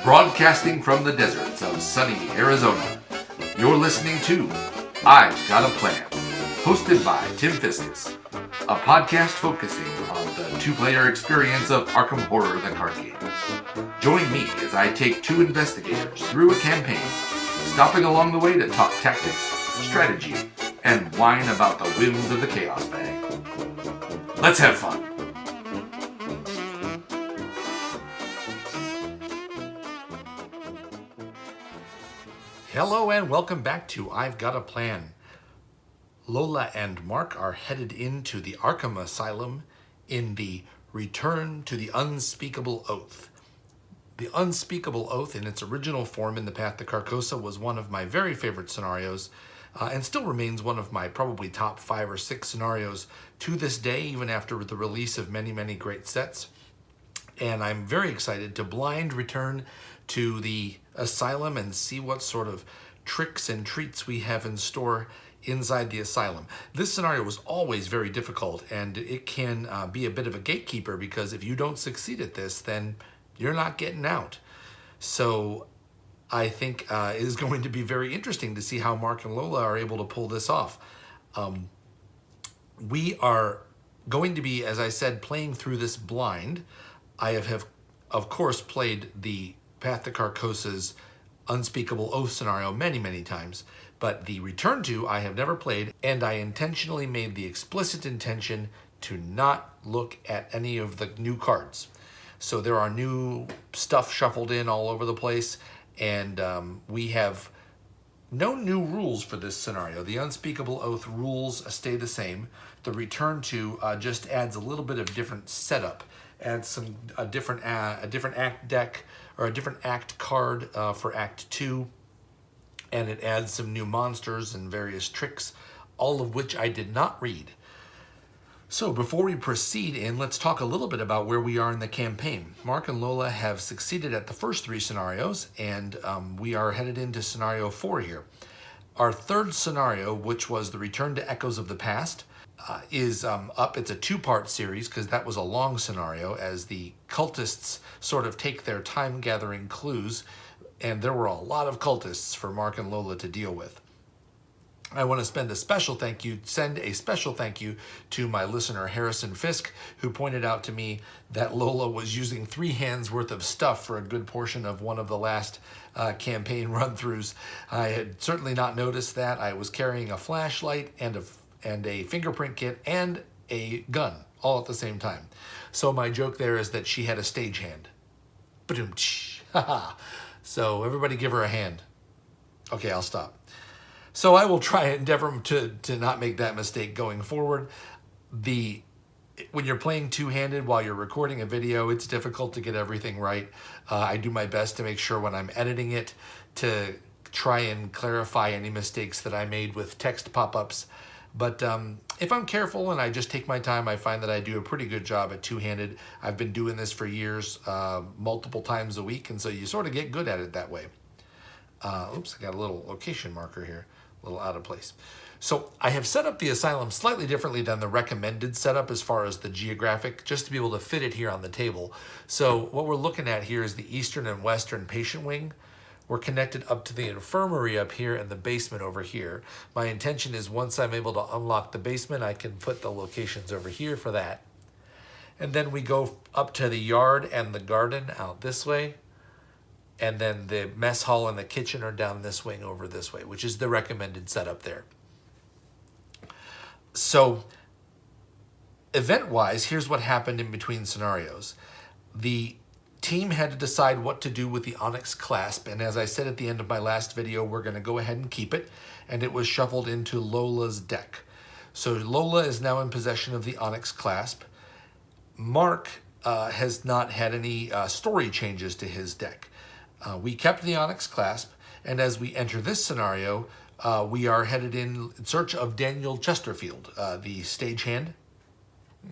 Broadcasting from the deserts of sunny Arizona, you're listening to I've Got a Plan, hosted by Tim Fiskus, a podcast focusing on the two-player experience of Arkham Horror the card game. Join me as I take two investigators through a campaign, stopping along the way to talk tactics, strategy, and whine about the whims of the Chaos Bag. Let's have fun! Hello and welcome back to I've Got a Plan. Lola and Mark are headed into the Arkham Asylum in the Return to the Unspeakable Oath. The Unspeakable Oath in its original form in the Path To Carcosa was one of my very favorite scenarios and still remains one of my probably top 5 or 6 scenarios to this day, even after the release of many, many great sets. And I'm very excited to blind return to the asylum and see what sort of tricks and treats we have in store inside the asylum. This scenario was always very difficult, and it can be a bit of a gatekeeper, because if you don't succeed at this, then you're not getting out. So I think it is going to be very interesting to see how Mark and Lola are able to pull this off. We are going to be, as I said, playing through this blind. I have of course, played the Path To Carcosa's Unspeakable Oath scenario many, many times, but the Return To I have never played, and I intentionally made the explicit intention to not look at any of the new cards. So there are new stuff shuffled in all over the place, and we have no new rules for this scenario. The Unspeakable Oath rules stay the same. The Return To just adds a little bit of different setup, adds a different act deck, or a different act card for Act 2, and it adds some new monsters and various tricks, all of which I did not read. So before we proceed let's talk a little bit about where we are in the campaign. Mark and Lola have succeeded at the first 3 scenarios, and we are headed into scenario 4 here. Our third scenario, which was the Return to Echoes of the Past, is up. It's a 2-part series, because that was a long scenario, as the cultists sort of take their time gathering clues, and there were a lot of cultists for Mark and Lola to deal with. I want to send a special thank you to my listener Harrison Fisk, who pointed out to me that Lola was using 3 hands worth of stuff for a good portion of one of the last campaign run-throughs. I had certainly not noticed that. I was carrying a flashlight and a fingerprint kit and a gun all at the same time. So my joke there is that she had a stagehand. Ba-doom-tsh. So everybody give her a hand. Okay, I'll stop. So I will try and endeavor to not make that mistake going forward. When you're playing two-handed while you're recording a video, it's difficult to get everything right. I do my best to make sure when I'm editing it to try and clarify any mistakes that I made with text pop-ups. But if I'm careful and I just take my time, I find that I do a pretty good job at two-handed. I've been doing this for years, multiple times a week, and so you sort of get good at it that way. Oops, I got a little location marker here, a little out of place. So I have set up the asylum slightly differently than the recommended setup as far as the geographic, just to be able to fit it here on the table. So what we're looking at here is the eastern and western patient wing. We're connected up to the infirmary up here and the basement over here. My intention is once I'm able to unlock the basement, I can put the locations over here for that. And then we go up to the yard and the garden out this way. And then the mess hall and the kitchen are down this wing over this way, which is the recommended setup there. So event-wise, here's what happened in between scenarios. The team had to decide what to do with the Onyx clasp, and as I said at the end of my last video, we're going to go ahead and keep it, and it was shuffled into Lola's deck. So Lola is now in possession of the Onyx clasp. Mark has not had any story changes to his deck. We kept the Onyx clasp, and as we enter this scenario, we are headed in search of Daniel Chesterfield, the stagehand.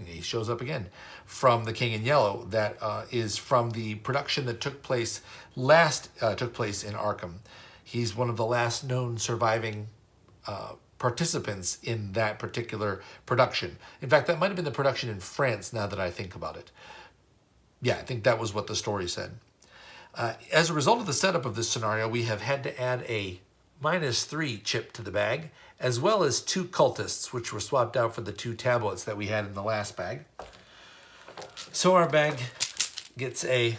He shows up again from The King in Yellow. That is from the production that took place in Arkham. He's one of the last known surviving participants in that particular production. In fact, that might have been the production in France now that I think about it. Yeah, I think that was what the story said. As a result of the setup of this scenario, we have had to add a -3 chip to the bag, as well as 2 cultists, which were swapped out for the 2 tablets that we had in the last bag. So our bag gets a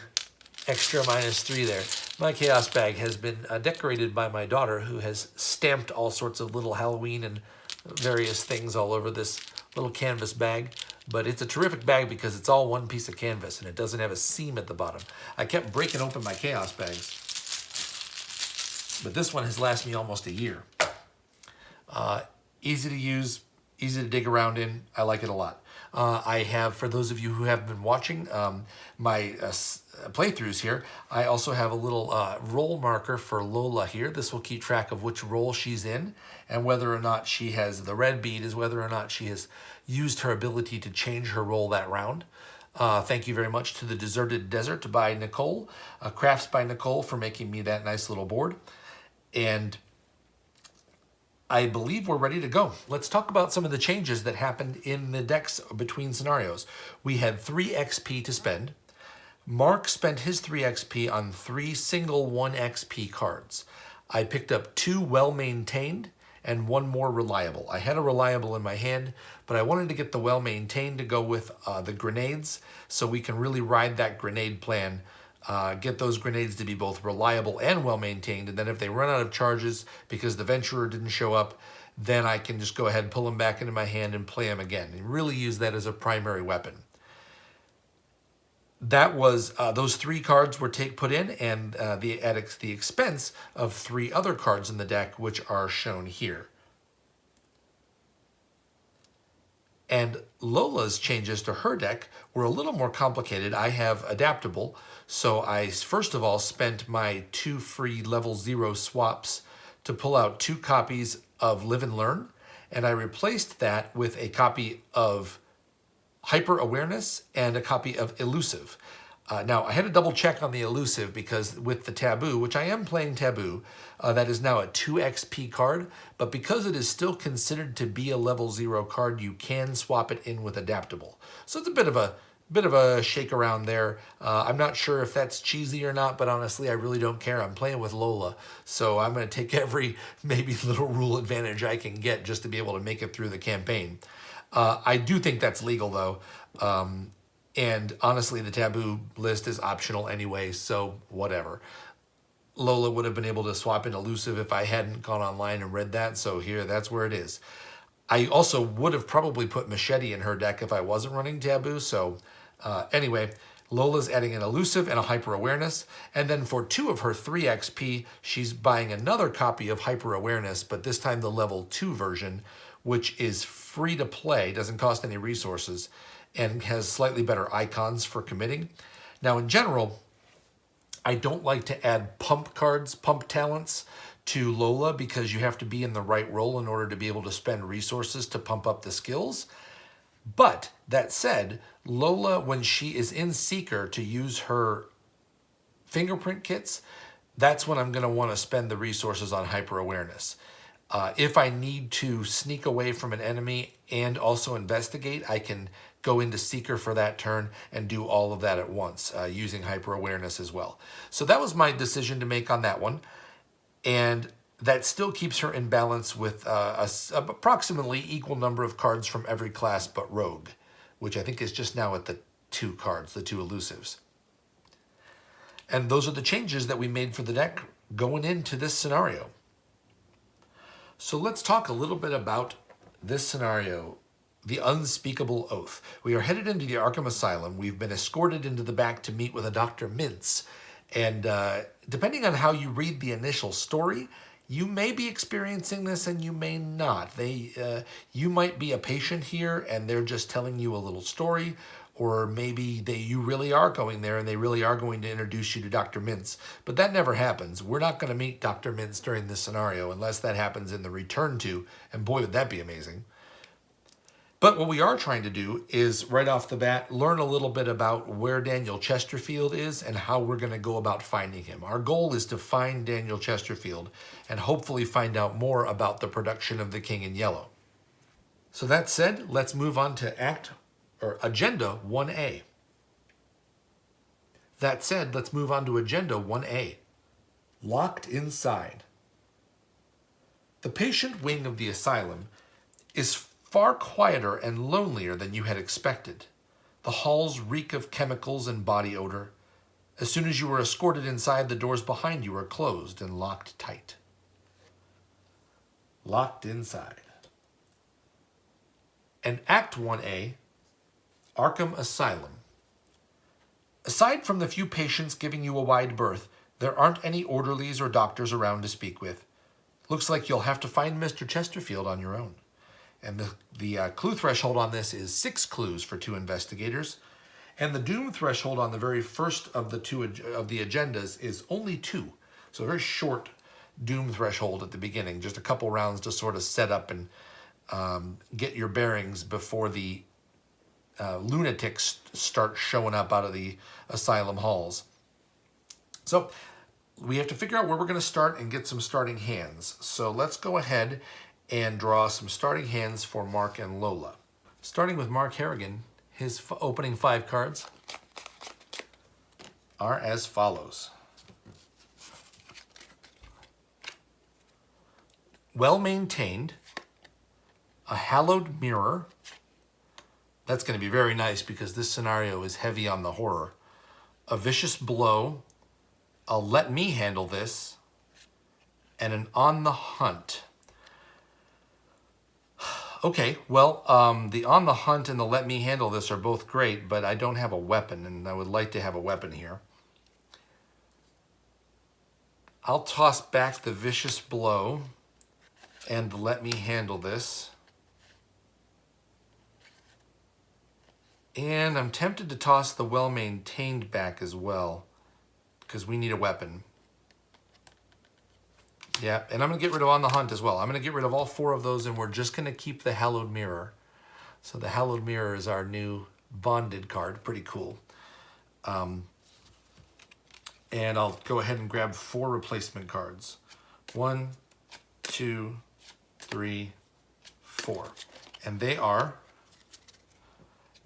extra -3 there. My chaos bag has been decorated by my daughter, who has stamped all sorts of little Halloween and various things all over this little canvas bag. But it's a terrific bag because it's all one piece of canvas and it doesn't have a seam at the bottom. I kept breaking open my chaos bags, but this one has lasted me almost a year. Easy to use, easy to dig around in. I like it a lot. I have, for those of you who have been watching my playthroughs here, I also have a little roll marker for Lola here. This will keep track of which role she's in and whether or not she has, the red bead is whether or not she has used her ability to change her role that round. Thank you very much to the Deserted Desert by Nicole, Crafts by Nicole, for making me that nice little board. And I believe we're ready to go. Let's talk about some of the changes that happened in the decks between scenarios. We had 3 XP to spend. Mark spent his 3 XP on 3 single 1 XP cards. I picked up 2 well-maintained and 1 more reliable. I had a reliable in my hand, but I wanted to get the well-maintained to go with the grenades so we can really ride that grenade plan. Get those grenades to be both reliable and well-maintained, and then if they run out of charges because the Venturer didn't show up, then I can just go ahead and pull them back into my hand and play them again, and really use that as a primary weapon. That was, those 3 cards were put in, and at the expense of 3 other cards in the deck, which are shown here. And Lola's changes to her deck were a little more complicated. I have adaptable, so I first of all spent my 2 free level 0 swaps to pull out 2 copies of Live and Learn, and I replaced that with a copy of Hyper Awareness and a copy of Elusive. Now, I had to double check on the Elusive because with the Taboo, which I am playing Taboo, that is now a 2 XP card, but because it is still considered to be a level 0 card, you can swap it in with Adaptable. So it's a bit of a shake around there. I'm not sure if that's cheesy or not, but honestly, I really don't care. I'm playing with Lola, so I'm going to take every maybe little rule advantage I can get just to be able to make it through the campaign. I do think that's legal, though. And honestly, the Taboo list is optional anyway, so whatever. Lola would have been able to swap in Elusive if I hadn't gone online and read that, so here, that's where it is. I also would have probably put Machete in her deck if I wasn't running Taboo, so anyway, Lola's adding an Elusive and a Hyper Awareness, and then for 2 of her 3 XP, she's buying another copy of Hyper Awareness, but this time the level 2 version, which is free to play, doesn't cost any resources, and has slightly better icons for committing. Now, in general, I don't like to add pump cards, pump talents to Lola because you have to be in the right role in order to be able to spend resources to pump up the skills. But that said, Lola, when she is in Seeker to use her fingerprint kits, that's when I'm going to want to spend the resources on Hyper Awareness. If I need to sneak away from an enemy and also investigate, I can go into Seeker for that turn and do all of that at once using Hyper Awareness as well. So that was my decision to make on that one. And that still keeps her in balance with approximately equal number of cards from every class but Rogue, which I think is just now at the 2 cards, the 2 Elusives. And those are the changes that we made for the deck going into this scenario. So let's talk a little bit about this scenario, the Unspeakable Oath. We are headed into the Arkham Asylum. We've been escorted into the back to meet with a Dr. Mintz. And depending on how you read the initial story, you may be experiencing this and you may not. You might be a patient here and they're just telling you a little story, or maybe you really are going there and they really are going to introduce you to Dr. Mintz. But that never happens. We're not going to meet Dr. Mintz during this scenario unless that happens in the Return To, and boy, would that be amazing. But what we are trying to do is, right off the bat, learn a little bit about where Daniel Chesterfield is and how we're going to go about finding him. Our goal is to find Daniel Chesterfield and hopefully find out more about the production of The King in Yellow. So that said, let's move on to Agenda 1A. That said, let's move on to Agenda 1A. Locked inside. The patient wing of the asylum is far quieter and lonelier than you had expected. The halls reek of chemicals and body odor. As soon as you were escorted inside, the doors behind you are closed and locked tight. Locked inside. And Act 1A, Arkham Asylum. Aside from the few patients giving you a wide berth, there aren't any orderlies or doctors around to speak with. Looks like you'll have to find Mr. Chesterfield on your own. And the clue threshold on this is 6 clues for 2 investigators. And the doom threshold on the very first of the agendas is only 2. So a very short doom threshold at the beginning. Just a couple rounds to sort of set up and get your bearings before the lunatics start showing up out of the asylum halls. So we have to figure out where we're going to start and get some starting hands. So let's go ahead and draw some starting hands for Mark and Lola. Starting with Mark Harrigan, his opening 5 cards are as follows. Well-maintained, a hallowed mirror. That's going to be very nice because this scenario is heavy on the horror. A vicious blow, a let me handle this, and an on the hunt. Okay, well, the on the hunt and the let me handle this are both great, but I don't have a weapon, and I would like to have a weapon here. I'll toss back the vicious blow and the let me handle this. And I'm tempted to toss the well-maintained back as well, because we need a weapon. Yeah, and I'm going to get rid of on the hunt as well. I'm going to get rid of all 4 of those, and we're just going to keep the hallowed mirror. So the hallowed mirror is our new bonded card. Pretty cool. And I'll go ahead and grab 4 replacement cards. 1, 2, 3, 4. And they are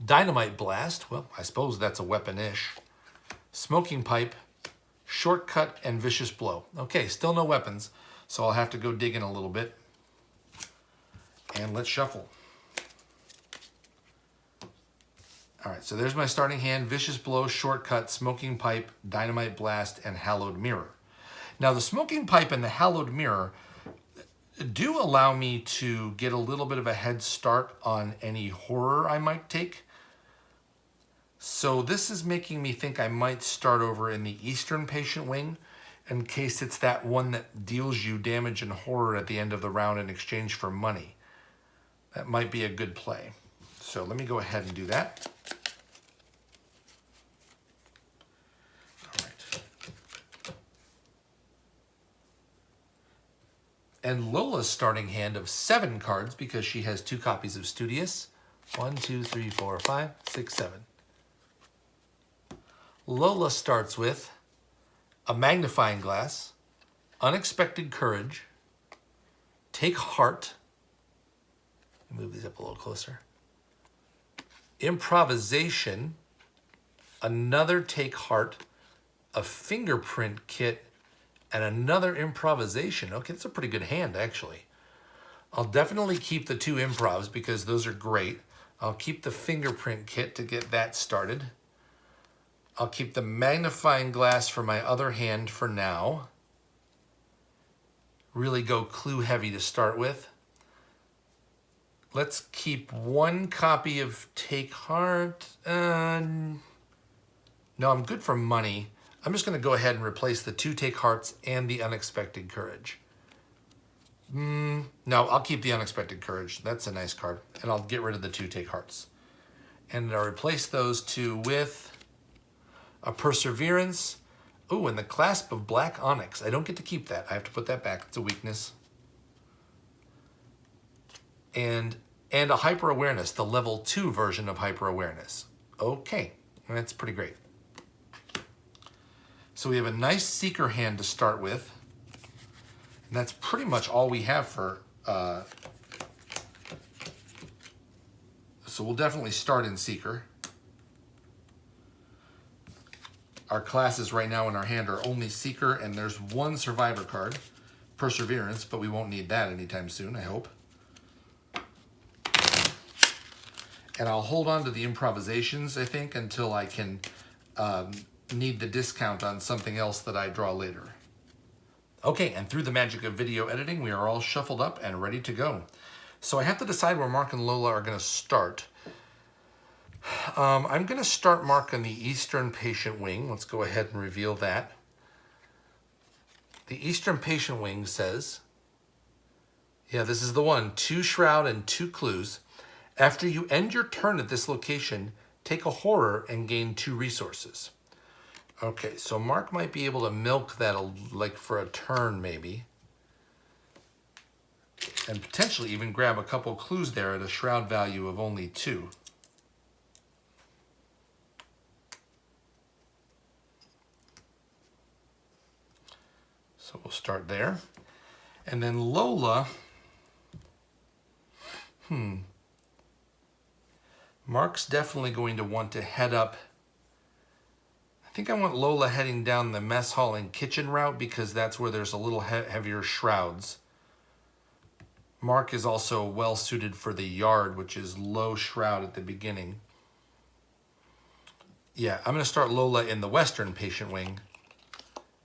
Dynamite Blast. Well, I suppose that's a weapon-ish. Smoking Pipe, Shortcut, and Vicious Blow. Okay, still no weapons, so I'll have to go digging a little bit. And let's shuffle. All right, so there's my starting hand. Vicious Blow, Shortcut, Smoking Pipe, Dynamite Blast, and Hallowed Mirror. Now, the Smoking Pipe and the Hallowed Mirror do allow me to get a little bit of a head start on any horror I might take. So this is making me think I might start over in the Eastern Patient Wing in case it's that one that deals you damage and horror at the end of the round in exchange for money. That might be a good play. So let me go ahead and do that. All right. And Lola's starting hand of 7 cards because she has 2 copies of Studious. 1, 2, 3, 4, 5, 6, 7. Lola starts with a magnifying glass, unexpected courage, take heart. Move these up a little closer. Improvisation, another take heart, a fingerprint kit, and another improvisation. Okay, that's a pretty good hand, actually. I'll definitely keep the 2 improvs because those are great. I'll keep the fingerprint kit to get that started. I'll keep the magnifying glass for my other hand for now. Really go clue heavy to start with. Let's keep 1 copy of Take Heart. No, I'm good for money. I'm just going to go ahead and replace the 2 Take Hearts and the Unexpected Courage. No, I'll keep the Unexpected Courage. That's a nice card. And I'll get rid of the 2 Take Hearts. And I'll replace those 2 with a Perseverance. Ooh, and the Clasp of Black Onyx. I don't get to keep that. I have to put that back. It's a weakness. And a Hyper Awareness, the level 2 version of Hyper Awareness. Okay, that's pretty great. So we have a nice Seeker hand to start with. And that's pretty much all we have for... So we'll definitely start in Seeker. Our classes right now in our hand are only Seeker, and there's one Survivor card, Perseverance, but we won't need that anytime soon, I hope. And I'll hold on to the improvisations, I think, until I can need the discount on something else that I draw later. Okay, and through the magic of video editing, we are all shuffled up and ready to go. So I have to decide where Mark and Lola are going to start. I'm going to start Mark on the Eastern Patient Wing. Let's go ahead and reveal that. The Eastern Patient Wing says, yeah, this is the one, 2 Shroud and 2 Clues. After you end your turn at this location, take a horror and gain 2 resources. Okay, so Mark might be able to milk that like for a turn maybe. And potentially even grab a couple clues there at a shroud value of only 2. So we'll start there. And then Lola, Mark's definitely going to want to head up. I think I want Lola heading down the mess hall and kitchen route because that's where there's a little heavier shrouds. Mark is also well suited for the yard, which is low shroud at the beginning. Yeah, I'm going to start Lola in the Western Patient Wing,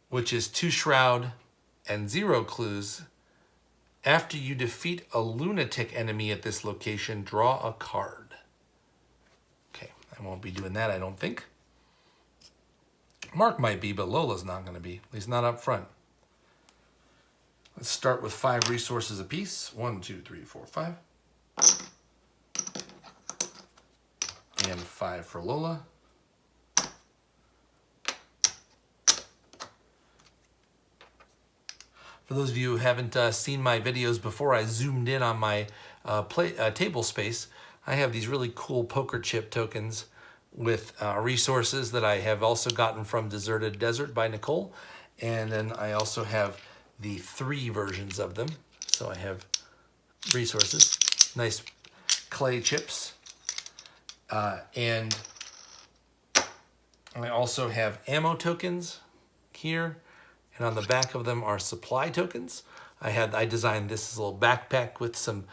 which is 2 Shroud and 0 Clues. After you defeat a lunatic enemy at this location, draw a card. Okay, I won't be doing that, I don't think. Mark might be, but Lola's not going to be, at least not up front. Let's start with 5 resources apiece. 1, 2, 3, 4, 5. And 5 for Lola. For those of you who haven't seen my videos before, I zoomed in on my table space. I have these really cool poker chip tokens with resources that I have also gotten from Deserted Desert by Nicole. And then I also have the 3 versions of them. So I have resources, nice clay chips. And I also have ammo tokens here. And on the back of them are supply tokens. I designed this as a little backpack with some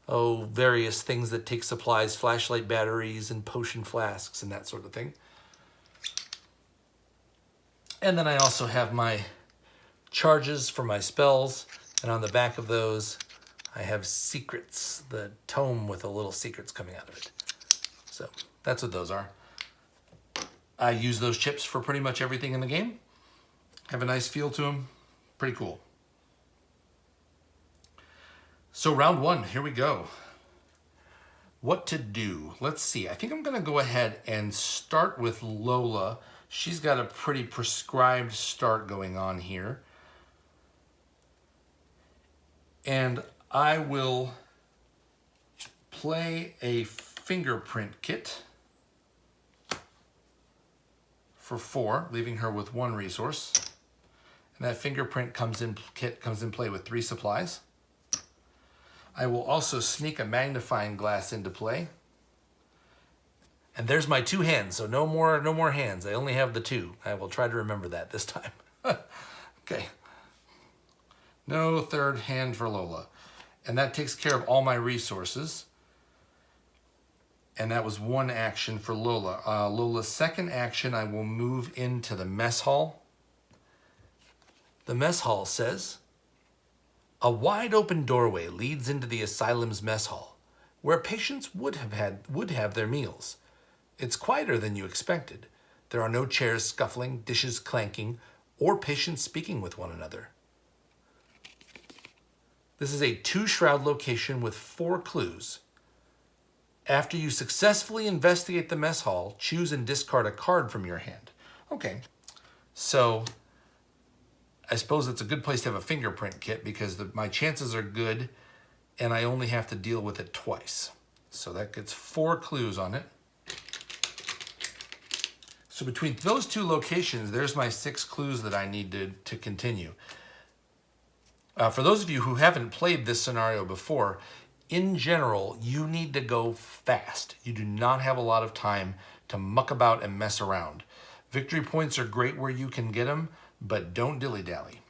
various things that take supplies, flashlight batteries and potion flasks and that sort of thing. And then I also have my charges for my spells, and on the back of those I have secrets, the tome with the little secrets coming out of it. So that's what those are. I use those chips for pretty much everything in the game. Have a nice feel to them. Pretty cool. So round 1, here we go. What to do? Let's see. I think I'm going to go ahead and start with Lola. She's got a pretty prescribed start going on here. And I will play a fingerprint kit for 4, leaving her with 1 resource. And that fingerprint kit comes in play with 3 supplies. I will also sneak a magnifying glass into play. And there's my 2 hands, so no more hands. I only have the 2. I will try to remember that this time. Okay. No 3rd hand for Lola. And that takes care of all my resources. And that was 1 action for Lola. Lola's 2nd action, I will move into the mess hall. The mess hall says, a wide open doorway leads into the asylum's mess hall, where patients would have their meals. It's quieter than you expected. There are no chairs scuffling, dishes clanking, or patients speaking with one another. This is a 2 Shroud location with 4 clues. After you successfully investigate the mess hall, choose and discard a card from your hand. Okay, so I suppose it's a good place to have a fingerprint kit because my chances are good and I only have to deal with it twice. So that gets 4 clues on it. So between those 2 locations, there's my 6 clues that I need to continue. For those of you who haven't played this scenario before, in general, you need to go fast. You do not have a lot of time to muck about and mess around. Victory points are great where you can get them, but don't dilly-dally.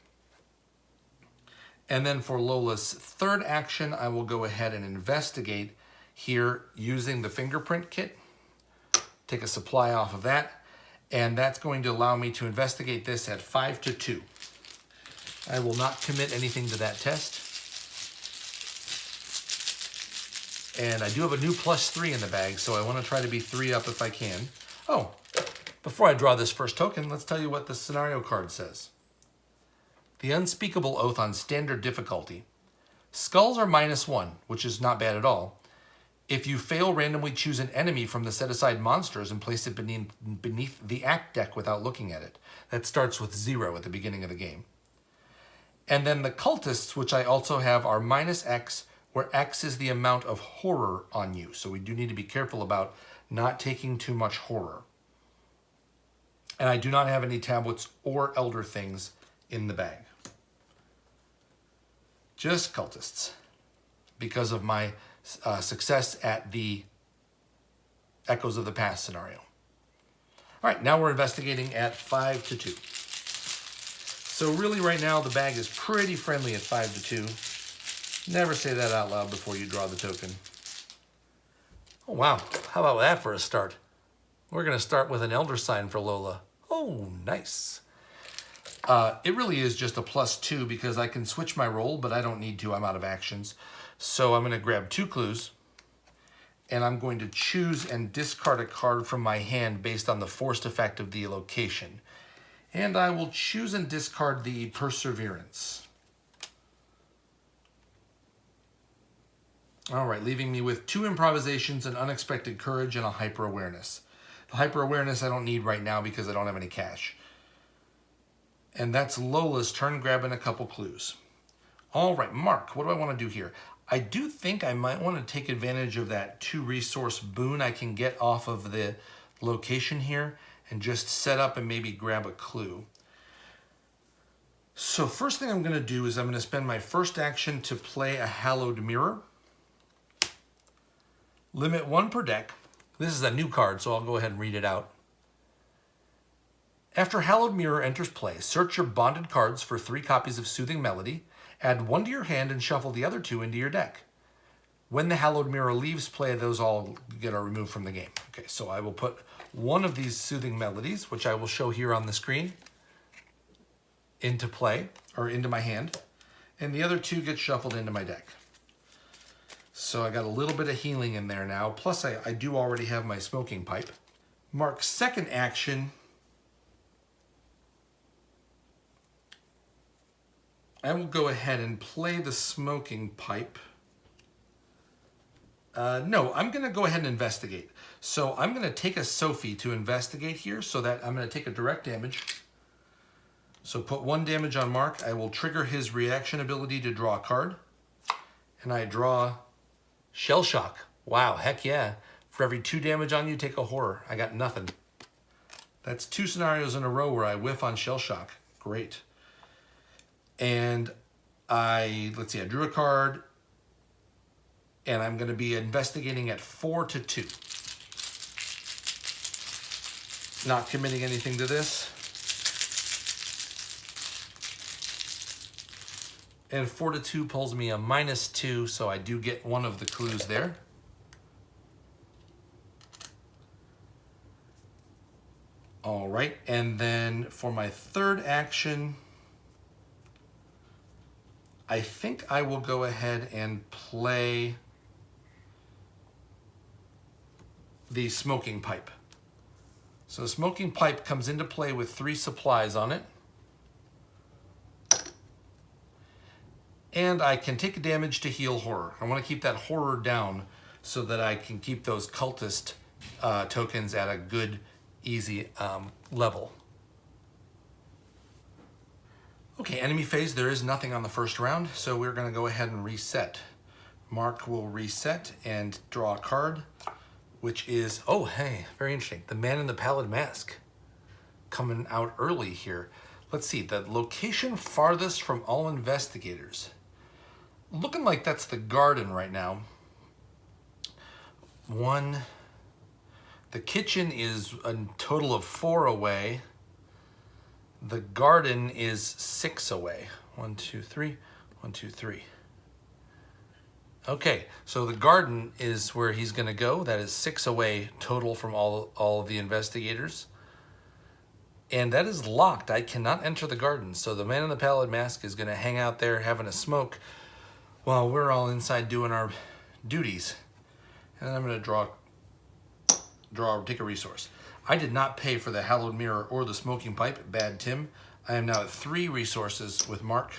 And then for Lola's third action, I will go ahead and investigate here using the fingerprint kit. Take a supply off of that, and that's going to allow me to investigate this at 5 to 2. I will not commit anything to that test. And I do have a new +3 in the bag, so I want to try to be 3 up if I can. Oh, before I draw this first token, let's tell you what the scenario card says. The Unspeakable Oath on standard difficulty. Skulls are -1, which is not bad at all. If you fail, randomly choose an enemy from the set-aside monsters and place it beneath the act deck without looking at it. That starts with 0 at the beginning of the game. And then the cultists, which I also have, are -X, where X is the amount of horror on you. So we do need to be careful about not taking too much horror. And I do not have any tablets or elder things in the bag. Just cultists, because of my success at the Echoes of the Past scenario. All right, now we're investigating at 5 to 2. So really right now the bag is pretty friendly at 5 to 2. Never say that out loud before you draw the token. Oh wow, how about that for a start? We're gonna start with an elder sign for Lola. Oh, nice. It really is just a +2 because I can switch my roll, but I don't need to, I'm out of actions. So I'm gonna grab 2 clues, and I'm going to choose and discard a card from my hand based on the forced effect of the location. And I will choose and discard the Perseverance. All right, leaving me with 2 improvisations, an unexpected courage, and a hyper-awareness. The hyper-awareness I don't need right now because I don't have any cash. And that's Lola's turn, grabbing a couple clues. All right, Mark, what do I want to do here? I do think I might want to take advantage of that 2 resource boon I can get off of the location here and just set up and maybe grab a clue. So first thing I'm going to do is I'm going to spend my first action to play a Hallowed Mirror. Limit 1 per deck. This is a new card, so I'll go ahead and read it out. After Hallowed Mirror enters play, search your bonded cards for 3 copies of Soothing Melody, add 1 to your hand, and shuffle the other 2 into your deck. When the Hallowed Mirror leaves play, those all get removed from the game. Okay, so I will put 1 of these Soothing Melodies, which I will show here on the screen, into play, or into my hand, and the other 2 get shuffled into my deck. So I got a little bit of healing in there now, plus I do already have my smoking pipe. Mark's second action, I will go ahead and play the smoking pipe. No, I'm going to go ahead and investigate. So I'm going to take a Sophie to investigate here so that I'm going to take a direct damage. So put 1 damage on Mark. I will trigger his reaction ability to draw a card. And I draw Shell Shock. Wow, heck yeah. For every 2 damage on you, take a horror. I got nothing. That's 2 scenarios in a row where I whiff on Shell Shock. Great. And let's see, I drew a card, and I'm going to be investigating at 4 to 2. Not committing anything to this. And 4 to 2 pulls me a -2, so I do get 1 of the clues there. All right, and then for my third action, I think I will go ahead and play the smoking pipe. So the smoking pipe comes into play with 3 supplies on it. And I can take damage to heal horror. I want to keep that horror down so that I can keep those cultist tokens at a good, easy level. Okay, enemy phase, there is nothing on the first round, so we're going to go ahead and reset. Mark will reset and draw a card, which is, oh, hey, very interesting. The Man in the Pallid Mask coming out early here. Let's see, the location farthest from all investigators. Looking like that's the garden right now. The kitchen is a total of 4 away. The garden is 6 away. 1, 2, 3. 1, 2, 3. Okay, so the garden is where he's going to go. That is 6 away total from all of the investigators. And that is locked. I cannot enter the garden. So the man in the pallid mask is going to hang out there having a smoke while we're all inside doing our duties. And then I'm going to take a resource. I did not pay for the hallowed mirror or the smoking pipe. Bad Tim. I am now at 3 resources with Mark.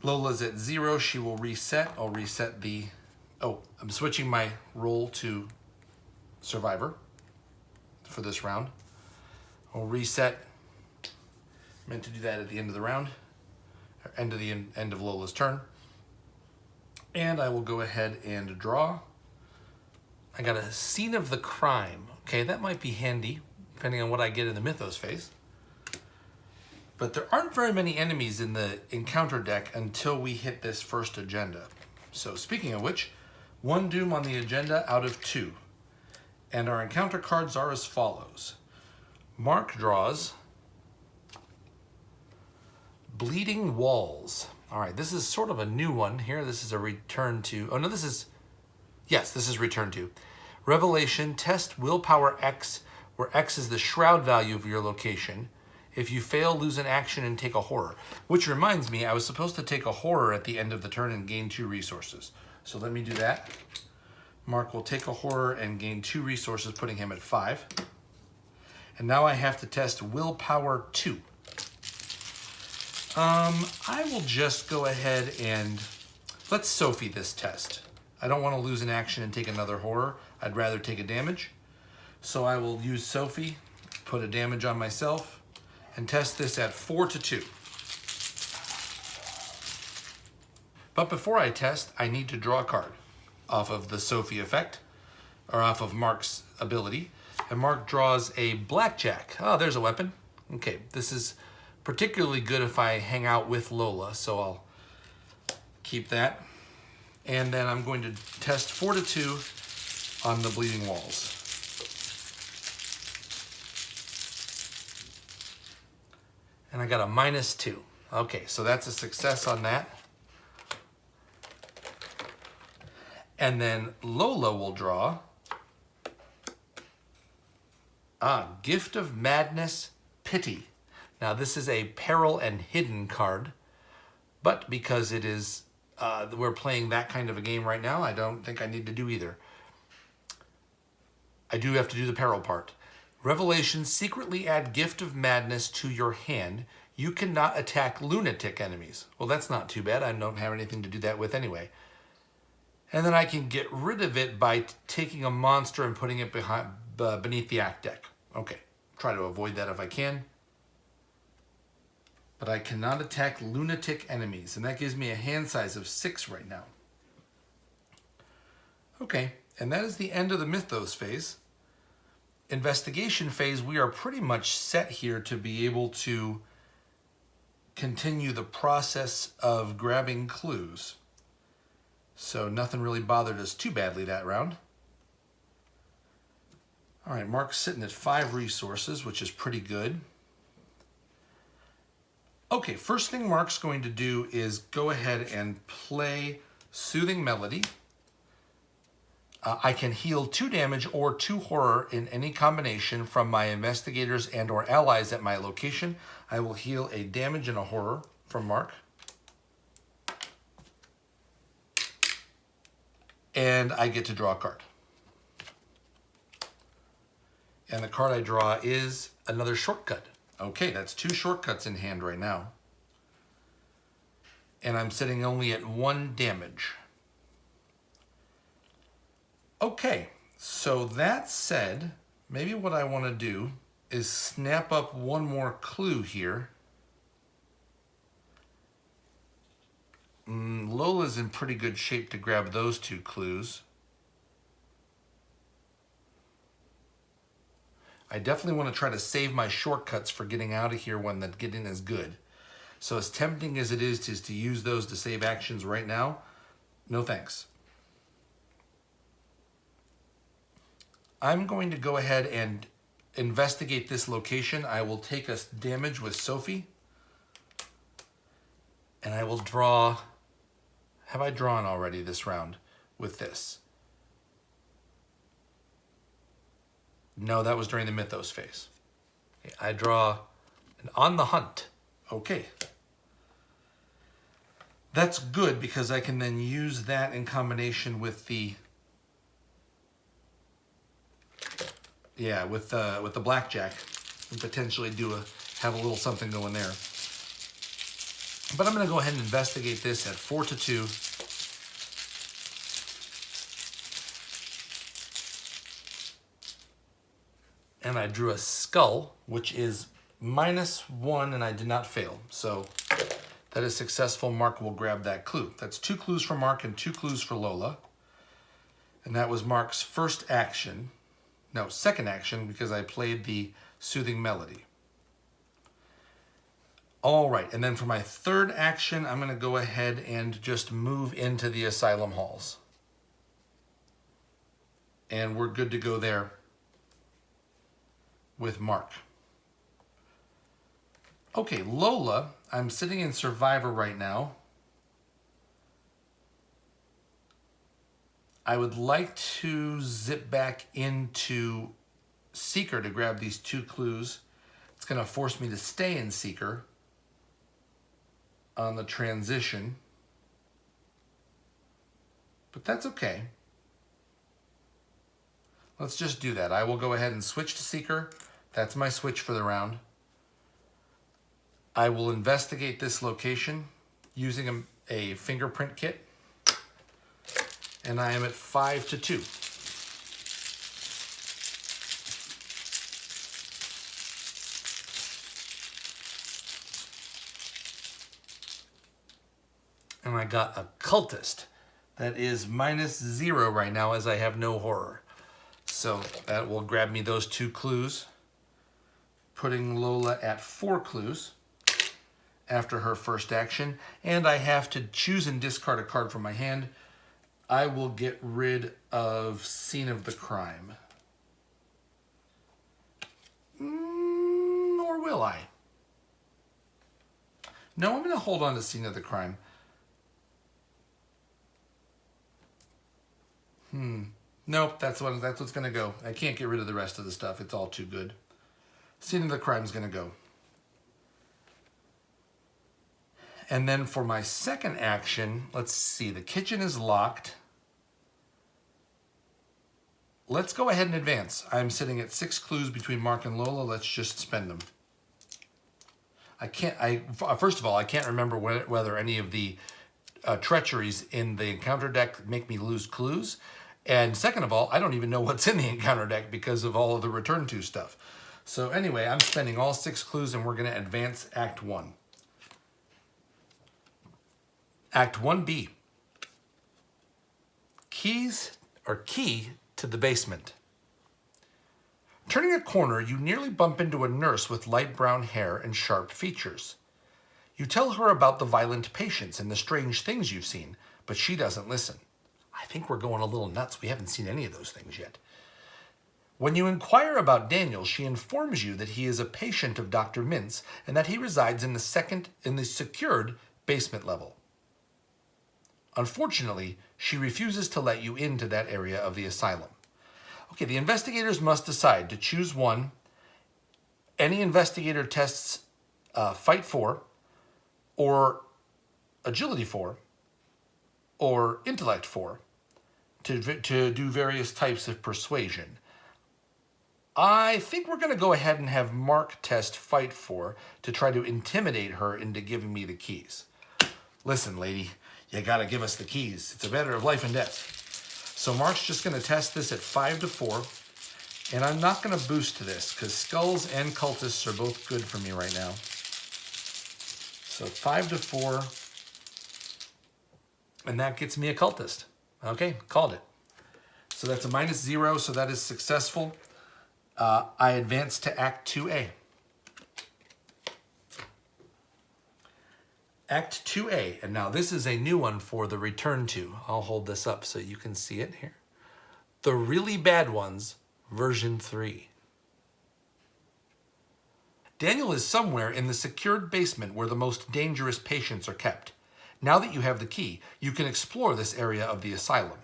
Lola's at 0. She will reset. I'll reset the... Oh, I'm switching my role to survivor for this round. I'll reset. Meant to do that at the end of the round. Or end of Lola's turn. And I will go ahead and draw. I got a scene of the crime. Okay, that might be handy, depending on what I get in the Mythos phase. But there aren't very many enemies in the encounter deck until we hit this first agenda. So speaking of which, 1 doom on the agenda out of 2. And our encounter cards are as follows. Mark draws Bleeding Walls. All right, this is sort of a new one here. This is a return to, oh no, this is return to. Revelation, test willpower X, where X is the shroud value of your location. If you fail, lose an action and take a horror. Which reminds me, I was supposed to take a horror at the end of the turn and gain 2 resources. So let me do that. Mark will take a horror and gain 2 resources, putting him at 5. And now I have to test willpower 2. I will just go ahead and let's Sophie this test. I don't want to lose an action and take another horror. I'd rather take a damage. So I will use Sophie, put a damage on myself, and test this at 4 to 2. But before I test, I need to draw a card off of the Sophie effect, or off of Mark's ability. And Mark draws a blackjack. Oh, there's a weapon. Okay, this is particularly good if I hang out with Lola, so I'll keep that. And then I'm going to test 4 to 2 on the Bleeding Walls. And I got a -2. Okay, so that's a success on that. And then Lola will draw Gift of Madness, Pity. Now this is a Peril and Hidden card, but because it is we're playing that kind of a game right now, I don't think I need to do either. I do have to do the peril part. Revelation, secretly add Gift of Madness to your hand. You cannot attack lunatic enemies. Well, that's not too bad. I don't have anything to do that with anyway. And then I can get rid of it by taking a monster and putting it beneath the act deck. Okay, try to avoid that if I can. But I cannot attack lunatic enemies, and that gives me a hand size of 6 right now. Okay, and that is the end of the Mythos phase. Investigation phase, we are pretty much set here to be able to continue the process of grabbing clues. So nothing really bothered us too badly that round. All right, Mark's sitting at 5 resources, which is pretty good. Okay, first thing Mark's going to do is go ahead and play Soothing Melody. I can heal 2 damage or 2 horror in any combination from my investigators and or allies at my location. I will heal a damage and a horror from Mark. And I get to draw a card. And the card I draw is another shortcut. Okay, that's 2 shortcuts in hand right now. And I'm sitting only at 1 damage. Okay, so that said, maybe what I want to do is snap up 1 more clue here. Lola's in pretty good shape to grab those 2 clues. I definitely want to try to save my shortcuts for getting out of here when the getting is good. So as tempting as it is to use those to save actions right now, no thanks. I'm going to go ahead and investigate this location. I will take a damage with Sophie. And I will draw... Have I drawn already this round with this? No, that was during the Mythos phase. Okay, I draw an On the Hunt. Okay. That's good because I can then use that in combination with the... Yeah, with the blackjack, and potentially have a little something going there. But I'm going to go ahead and investigate this at 4 to 2. And I drew a skull, which is -1, and I did not fail. So that is successful. Mark will grab that clue. That's 2 clues for Mark and 2 clues for Lola. And that was Mark's first action. No, second action, because I played the Soothing Melody. All right, and then for my third action, I'm going to go ahead and just move into the Asylum halls. And we're good to go there with Mark. Okay, Lola, I'm sitting in Survivor right now. I would like to zip back into Seeker to grab these 2 clues. It's going to force me to stay in Seeker on the transition. But that's okay. Let's just do that. I will go ahead and switch to Seeker. That's my switch for the round. I will investigate this location using a fingerprint kit. And I am at 5 to 2. And I got a cultist. That is -0 right now as I have no horror. So that will grab me those 2 clues, putting Lola at 4 clues after her first action. And I have to choose and discard a card from my hand. I will get rid of Scene of the Crime. Or will I? No, I'm going to hold on to Scene of the Crime. Nope, that's what's going to go. I can't get rid of the rest of the stuff. It's all too good. Scene of the Crime is going to go. And then for my second action, let's see. The kitchen is locked. Let's go ahead and advance. I'm sitting at 6 clues between Mark and Lola. Let's just spend them. First of all, I can't remember whether any of the treacheries in the encounter deck make me lose clues. And second of all, I don't even know what's in the encounter deck because of all of the return to stuff. So anyway, I'm spending all 6 clues and we're going to advance Act 1. Act 1B. Keys or key to the basement. Turning a corner, you nearly bump into a nurse with light brown hair and sharp features. You tell her about the violent patients and the strange things you've seen, but she doesn't listen. I think we're going a little nuts. We haven't seen any of those things yet. When you inquire about Daniel, she informs you that he is a patient of Dr. Mintz and that he resides in the secured basement level. Unfortunately, she refuses to let you into that area of the asylum. Okay, the investigators must decide to choose one. Any investigator tests Fight 4, or Agility 4, or Intellect 4 to do various types of persuasion. I think we're going to go ahead and have Mark test Fight 4 to try to intimidate her into giving me the keys. Listen, lady, you got to give us the keys. It's a matter of life and death. So Mark's just going to test this at 5 to 4. And I'm not going to boost to this because skulls and cultists are both good for me right now. So 5 to 4. And that gets me a cultist. Okay, called it. So that's a -0, so that is successful. I advance to Act 2A. Act 2A, and now this is a new one for the return to. I'll hold this up so you can see it here. The really bad ones version 3. Daniel is somewhere in the secured basement where the most dangerous patients are kept. Now that you have the key, you can explore this area of the asylum.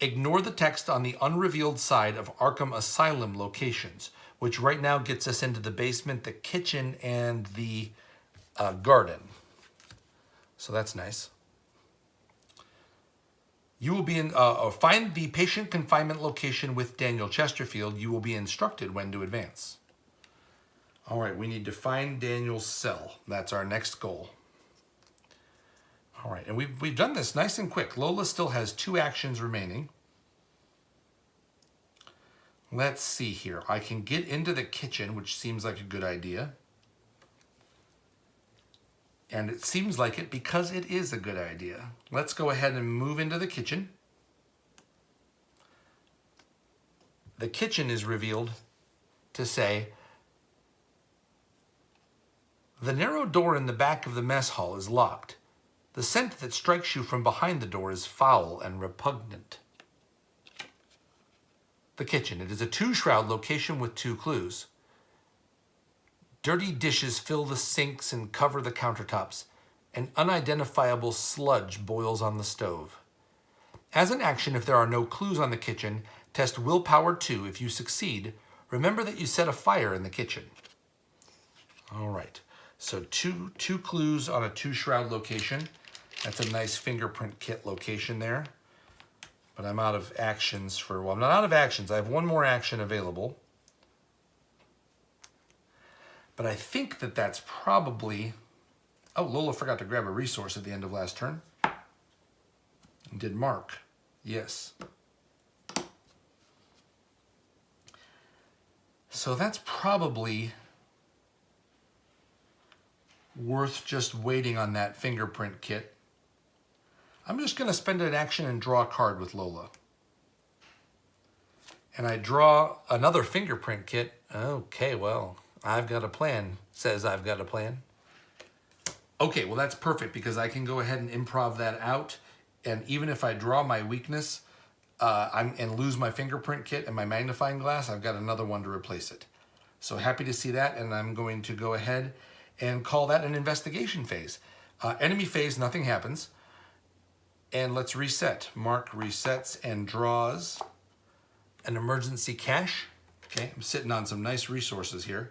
Ignore the text on the unrevealed side of Arkham Asylum locations, which right now gets us into the basement, the kitchen, and the garden. So that's nice. You will be in, find the patient confinement location with Daniel Chesterfield. You will be instructed when to advance. All right, we need to find Daniel's cell. That's our next goal. All right, and we've done this nice and quick. Lola still has 2 actions remaining. Let's see here. I can get into the kitchen, which seems like a good idea. And it seems like it because it is a good idea. Let's go ahead and move into the kitchen. The kitchen is revealed to say, the narrow door in the back of the mess hall is locked. The scent that strikes you from behind the door is foul and repugnant. The kitchen. It is a 2-shroud location with 2 clues. Dirty dishes fill the sinks and cover the countertops. An unidentifiable sludge boils on the stove. As an action, if there are no clues on the kitchen, test willpower 2. If you succeed, remember that you set a fire in the kitchen. All right. So two clues on a 2-shroud location. That's a nice fingerprint kit location there. But I'm out of actions for, well, I'm not out of actions. I have 1 more action available. But I think that that's probably, oh, Lola forgot to grab a resource at the end of last turn. Did Mark? Yes. So that's probably worth just waiting on that fingerprint kit. I'm just going to spend an action and draw a card with Lola. And I draw another fingerprint kit. Okay, well, I've got a plan. Says I've got a plan. Okay, well, that's perfect because I can go ahead and improv that out. And even if I draw my weakness and lose my fingerprint kit and my magnifying glass, I've got another one to replace it. So happy to see that. And I'm going to go ahead and call that an investigation phase. Enemy phase, nothing happens. And let's reset. Mark resets and draws an emergency cache. Okay, I'm sitting on some nice resources here.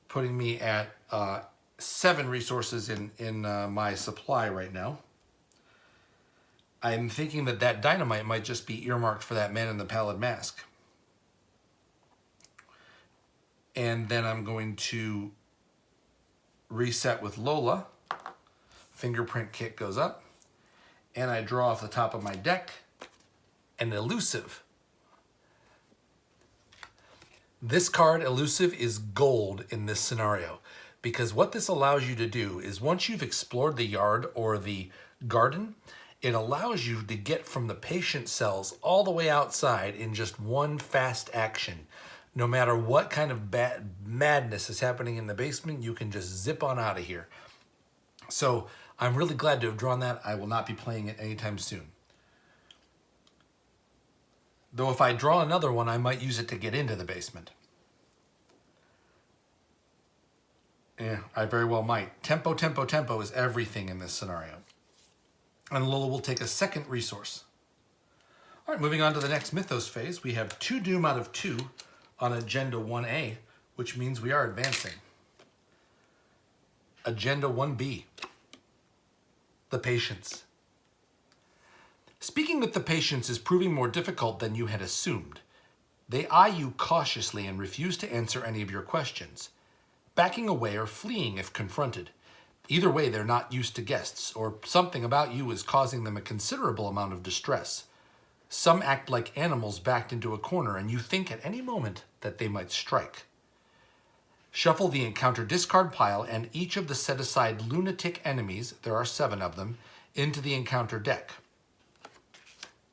Putting me at 7 resources in my supply right now. I'm thinking that dynamite might just be earmarked for that man in the pallid mask. And then I'm going to reset with Lola. Fingerprint kit goes up. And I draw off the top of my deck an elusive. This card, elusive, is gold in this scenario because what this allows you to do is once you've explored the yard or the garden, it allows you to get from the patient cells all the way outside in just 1 fast action. No matter what kind of bad madness is happening in the basement, you can just zip on out of here. So I'm really glad to have drawn that. I will not be playing it anytime soon. Though if I draw another one, I might use it to get into the basement. Yeah, I very well might. Tempo, tempo, tempo is everything in this scenario. And Lola will take a second resource. All right, moving on to the next Mythos phase. We have 2 Doom out of 2 on Agenda 1A, which means we are advancing. Agenda 1B. The patients. Speaking with the patients is proving more difficult than you had assumed. They eye you cautiously and refuse to answer any of your questions, backing away or fleeing if confronted. Either way, they're not used to guests, or something about you is causing them a considerable amount of distress. Some act like animals backed into a corner, and you think at any moment that they might strike. Shuffle the encounter discard pile and each of the set-aside lunatic enemies, there are 7 of them, into the encounter deck.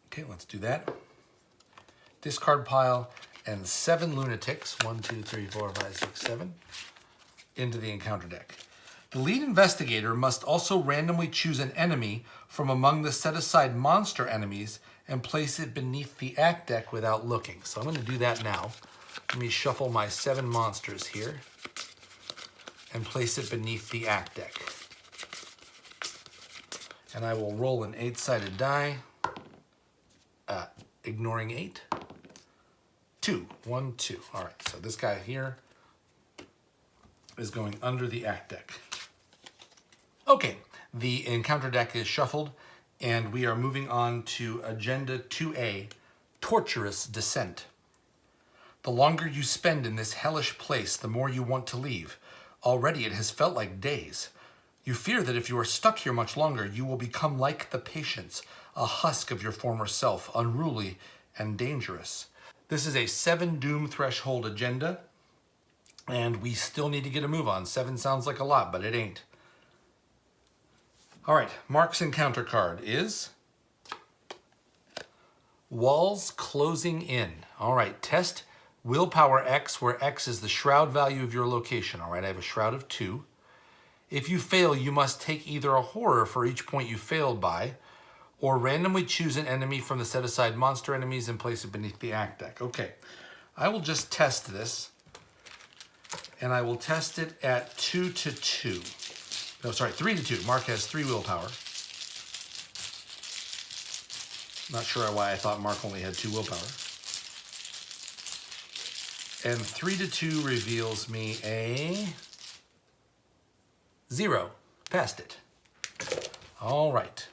Okay, let's do that. Discard pile and 7 lunatics, 1, 2, 3, 4, 5, 6, 7, into the encounter deck. The lead investigator must also randomly choose an enemy from among the set-aside monster enemies and place it beneath the act deck without looking. So I'm going to do that now. Let me shuffle my 7 monsters here and place it beneath the act deck. And I will roll an 8-sided die, ignoring 8. 2. 1, 2. All right, so this guy here is going under the act deck. Okay, the encounter deck is shuffled, and we are moving on to Agenda 2A, Torturous Descent. The longer you spend in this hellish place, the more you want to leave. Already it has felt like days. You fear that if you are stuck here much longer, you will become like the patients, a husk of your former self, unruly and dangerous. This is a 7 doom threshold agenda, and we still need to get a move on. 7 sounds like a lot, but it ain't. All right, Mark's encounter card is Walls Closing In. All right, test Willpower X, where X is the shroud value of your location. All right, I have a shroud of 2. If you fail, you must take either a horror for each point you failed by, or randomly choose an enemy from the set-aside monster enemies and place it beneath the act deck. Okay, I will just test this, and I will test it at 2 to 2. No, sorry, 3 to 2. Mark has 3 willpower. Not sure why I thought Mark only had 2 willpower. And 3 to 2 reveals me a 0. Passed it. All right.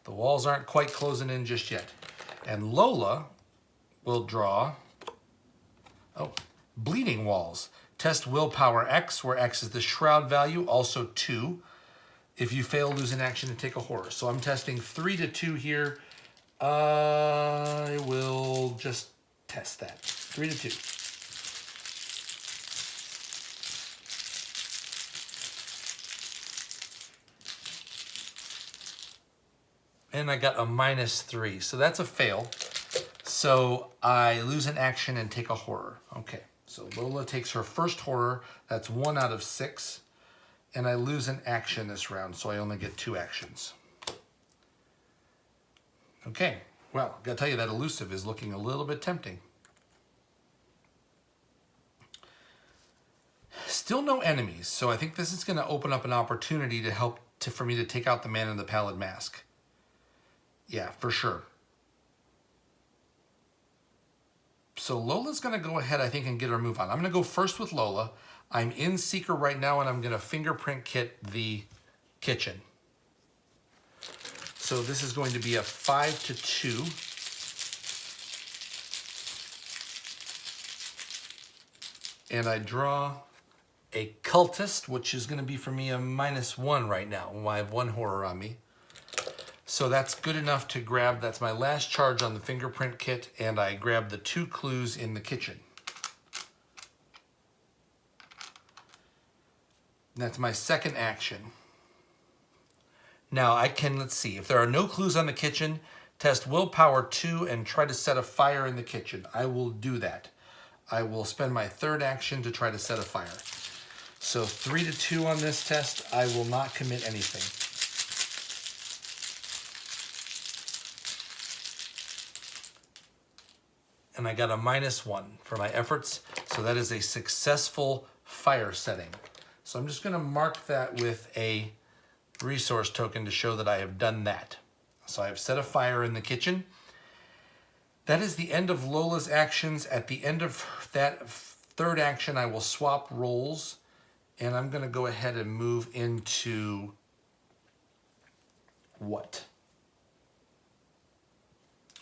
The walls aren't quite closing in just yet. And Lola will draw, Bleeding Walls. Test Willpower X, where X is the shroud value, also 2. If you fail, lose an action and take a horror. So I'm testing 3 to 2 here. I will just test that. 3 to 2. And I got a -3, so that's a fail. So I lose an action and take a horror. Okay, so Lola takes her first horror. That's 1 out of 6. And I lose an action this round, so I only get 2 actions. Okay, well, gotta tell you that elusive is looking a little bit tempting. Still no enemies, so I think this is gonna open up an opportunity to help for me to take out the man in the pallid mask. Yeah, for sure. So Lola's going to go ahead, I think, and get her move on. I'm going to go first with Lola. I'm in Seeker right now, and I'm going to fingerprint kit the kitchen. So this is going to be a 5 to 2. And I draw a cultist, which is going to be for me a -1 right now. I have 1 horror on me. So that's good enough to grab, that's my last charge on the fingerprint kit, and I grab the 2 clues in the kitchen. That's my second action. Now I can, let's see, if there are no clues on the kitchen, test Willpower 2 and try to set a fire in the kitchen. I will do that. I will spend my third action to try to set a fire. So 3 to 2 on this test, I will not commit anything. And I got a -1 for my efforts. So that is a successful fire setting. So I'm just going to mark that with a resource token to show that I have done that. So I have set a fire in the kitchen. That is the end of Lola's actions. At the end of that third action, I will swap roles. And I'm going to go ahead and move into what?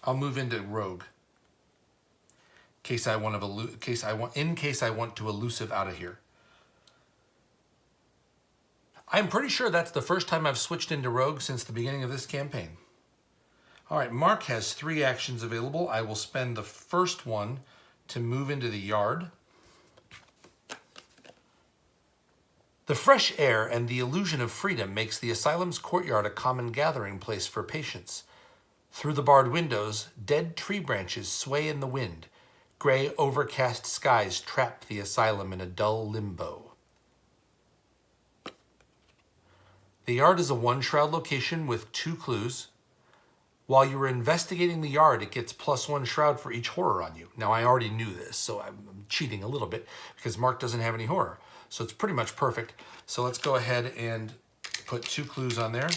I'll move into Rogue. In case I want to elusive out of here. I'm pretty sure that's the first time I've switched into Rogue since the beginning of this campaign. All right, Mark has 3 actions available. I will spend the first one to move into the yard. The fresh air and the illusion of freedom makes the asylum's courtyard a common gathering place for patients. Through the barred windows, dead tree branches sway in the wind. Gray, overcast skies trap the asylum in a dull limbo. The yard is a 1 shroud location with 2 clues. While you were investigating the yard, it gets +1 shroud for each horror on you. Now, I already knew this, so I'm cheating a little bit because Mark doesn't have any horror. So it's pretty much perfect. So let's go ahead and put 2 clues on there.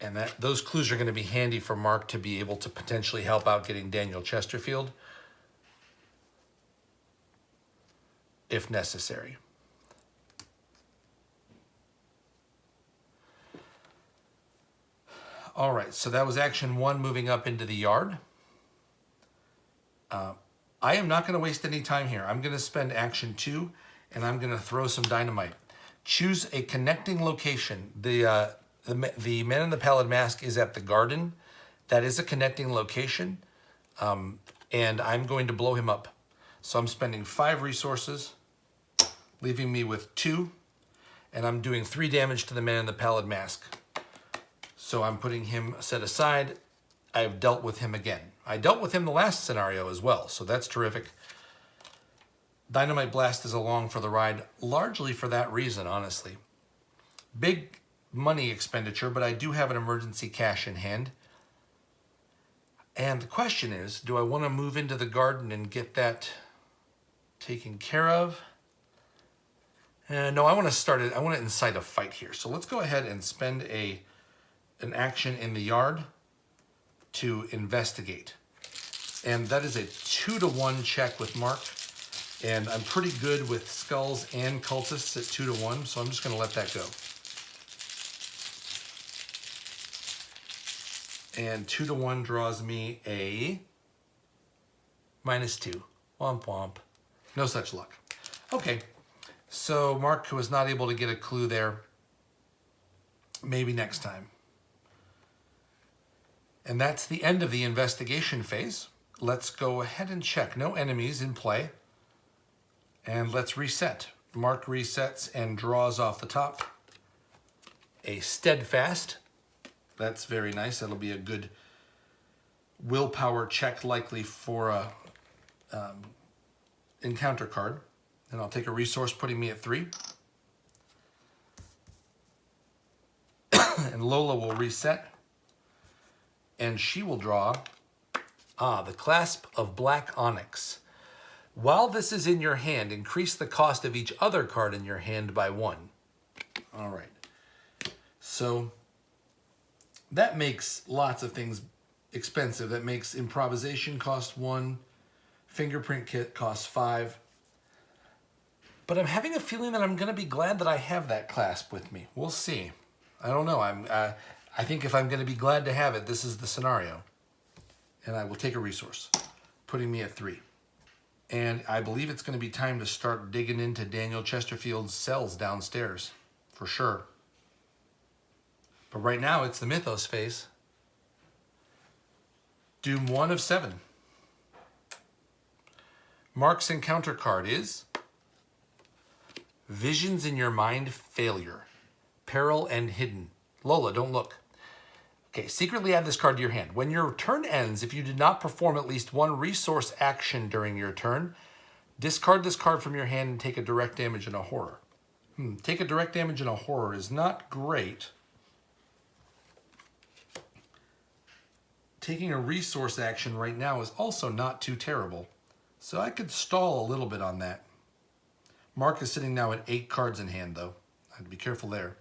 And those clues are going to be handy for Mark to be able to potentially help out getting Daniel Chesterfield if necessary. All right, so that was action 1 moving up into the yard. I am not going to waste any time here. I'm going to spend action 2 and I'm going to throw some dynamite. Choose a connecting location. The man in the pallid mask is at the garden. That is a connecting location. And I'm going to blow him up. So I'm spending 5 resources, leaving me with 2. And I'm doing 3 damage to the man in the pallid mask. So I'm putting him set aside. I've dealt with him again. I dealt with him the last scenario as well, so that's terrific. Dynamite Blast is along for the ride, largely for that reason, honestly. Big money expenditure, but I do have an emergency cash in hand. And the question is, do I want to move into the garden and get that taken care of? No, I want to start it. I want to incite a fight here. So let's go ahead and spend an action in the yard to investigate. And that is a 2-to-1 check with Mark. And I'm pretty good with skulls and cultists at 2-to-1, so I'm just going to let that go. And 2-to-1 draws me a -2. Womp womp. No such luck. Okay, so Mark was not able to get a clue there. Maybe next time. And that's the end of the investigation phase. Let's go ahead and check. No enemies in play. And let's reset. Mark resets and draws off the top a steadfast. That's very nice. That'll be a good willpower check, likely for a encounter card. And I'll take a resource, putting me at 3. And Lola will reset. And she will draw, the Clasp of Black Onyx. While this is in your hand, increase the cost of each other card in your hand by 1. All right. So that makes lots of things expensive. That makes improvisation cost 1, fingerprint kit costs 5. But I'm having a feeling that I'm going to be glad that I have that clasp with me. We'll see. I don't know. I think if I'm going to be glad to have it, this is the scenario. And I will take a resource, putting me at 3. And I believe it's going to be time to start digging into Daniel Chesterfield's cells downstairs, for sure. But right now, it's the Mythos phase. Doom 1 of 7. Mark's encounter card is Visions in Your Mind Failure. Peril and Hidden. Lola, don't look. Okay, secretly add this card to your hand. When your turn ends, if you did not perform at least 1 resource action during your turn, discard this card from your hand and take a direct damage in a horror. Take a direct damage in a horror is not great. Taking a resource action right now is also not too terrible. So I could stall a little bit on that. Mark is sitting now at 8 cards in hand, though. I'd be careful there.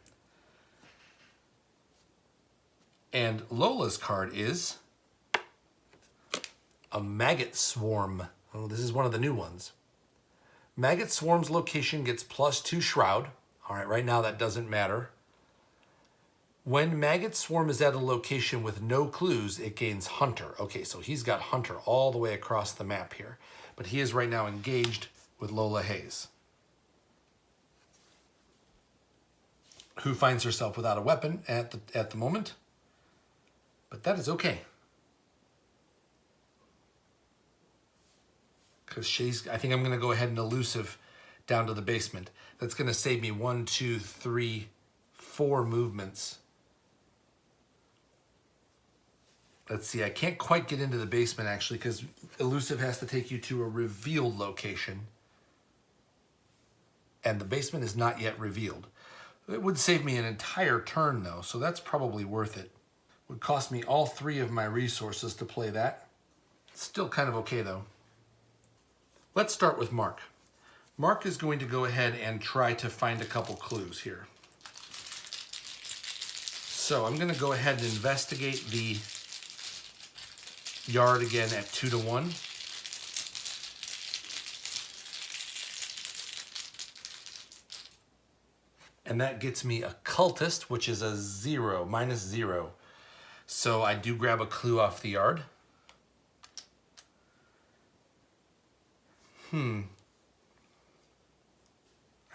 And Lola's card is a Maggot Swarm. Oh, this is one of the new ones. Maggot Swarm's location gets +2 Shroud. All right, right now that doesn't matter. When Maggot Swarm is at a location with no clues, it gains Hunter. Okay, so he's got Hunter all the way across the map here. But he is right now engaged with Lola Hayes, who finds herself without a weapon at the moment. But that is okay. Because I think I'm going to go ahead and elusive down to the basement. That's going to save me 1, 2, 3, 4 movements. Let's see, I can't quite get into the basement actually because elusive has to take you to a revealed location. and the basement is not yet revealed. It would save me an entire turn though, so that's probably worth it. Would cost me all 3 of my resources to play that. Still kind of okay though. Let's start with Mark. Mark is going to go ahead and try to find a couple clues here. So I'm going to go ahead and investigate the yard again at 2 to 1. And that gets me a cultist, which is a 0, -0. So I do grab a clue off the yard. I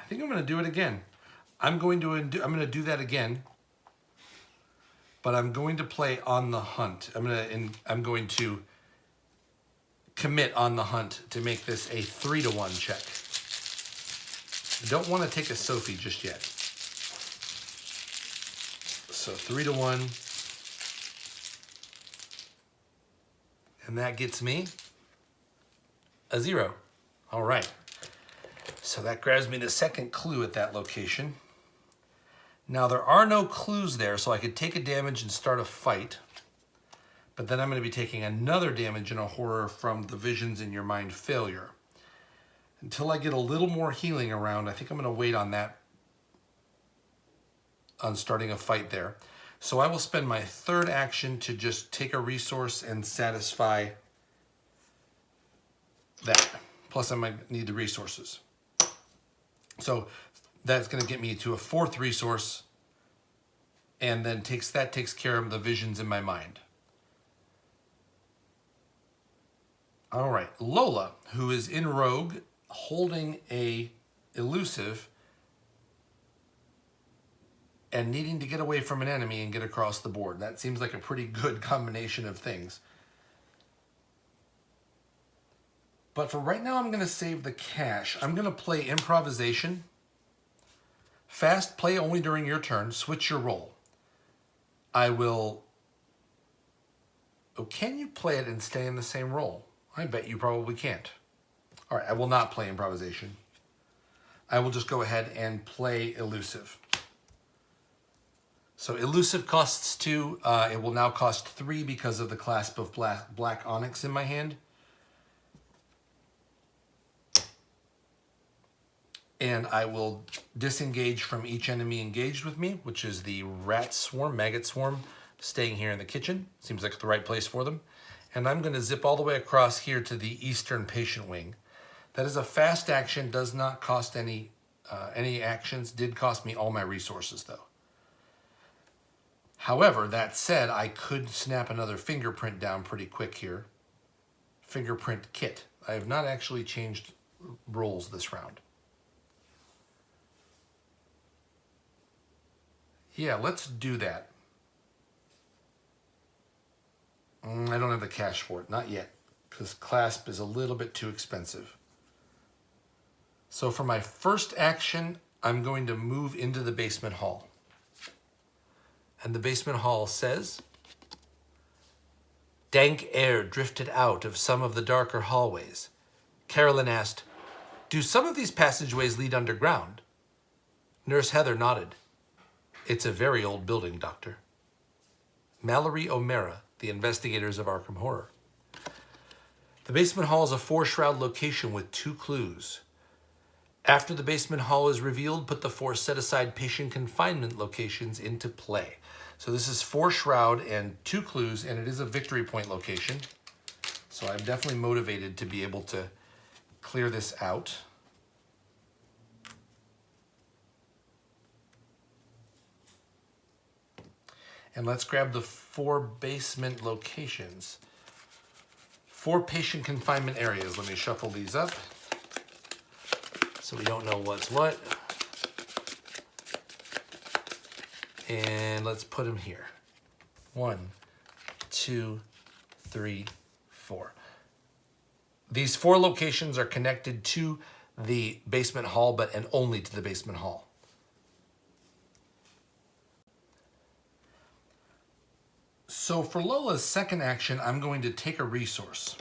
think I'm going to do it again. I'm going to do that again. But I'm going to play on the hunt. I'm going to commit on the hunt to make this a 3 to 1 check. I don't want to take a Sophie just yet. So 3 to 1. And that gets me a 0. All right. So that grabs me the second clue at that location. Now there are no clues there, so I could take a damage and start a fight. But then I'm going to be taking another damage in a horror from the visions in your mind failure. Until I get a little more healing around, I think I'm going to wait on that, on starting a fight there. So I will spend my third action to just take a resource and satisfy that. Plus I might need the resources. So that's going to get me to a 4th resource, and then that takes care of the visions in my mind. All right, Lola, who is in Rogue, holding a elusive and needing to get away from an enemy and get across the board. That seems like a pretty good combination of things. But for right now, I'm going to save the cash. I'm going to play improvisation. Fast, play only during your turn. Switch your role. I will... Oh, can you play it and stay in the same role? I bet you probably can't. All right, I will not play improvisation. I will just go ahead and play elusive. So elusive costs 2. It will now cost 3 because of the clasp of black onyx in my hand. And I will disengage from each enemy engaged with me, which is the maggot swarm, staying here in the kitchen. Seems like the right place for them. And I'm going to zip all the way across here to the eastern patient wing. That is a fast action, does not cost any actions, did cost me all my resources though. However, that said, I could snap another fingerprint down pretty quick here. Fingerprint kit. I have not actually changed roles this round. Yeah, let's do that. I don't have the cash for it, not yet, because clasp is a little bit too expensive. So for my first action, I'm going to move into the basement hall. And the basement hall says, dank air drifted out of some of the darker hallways. Carolyn asked, do some of these passageways lead underground? Nurse Heather nodded. It's a very old building, Doctor. Mallory O'Mara, the investigators of Arkham Horror. The basement hall is a 4-shroud location with 2 clues. After the basement hall is revealed, put the 4 set-aside patient confinement locations into play. So this is 4 shroud and 2 clues, and it is a victory point location. So I'm definitely motivated to be able to clear this out. And let's grab the 4 basement locations. 4 patient confinement areas. Let me shuffle these up so we don't know what's what. And let's put them here. 1, 2, 3, 4. These 4 locations are connected to the basement hall, and only to the basement hall. So for Lola's second action, I'm going to take a resource.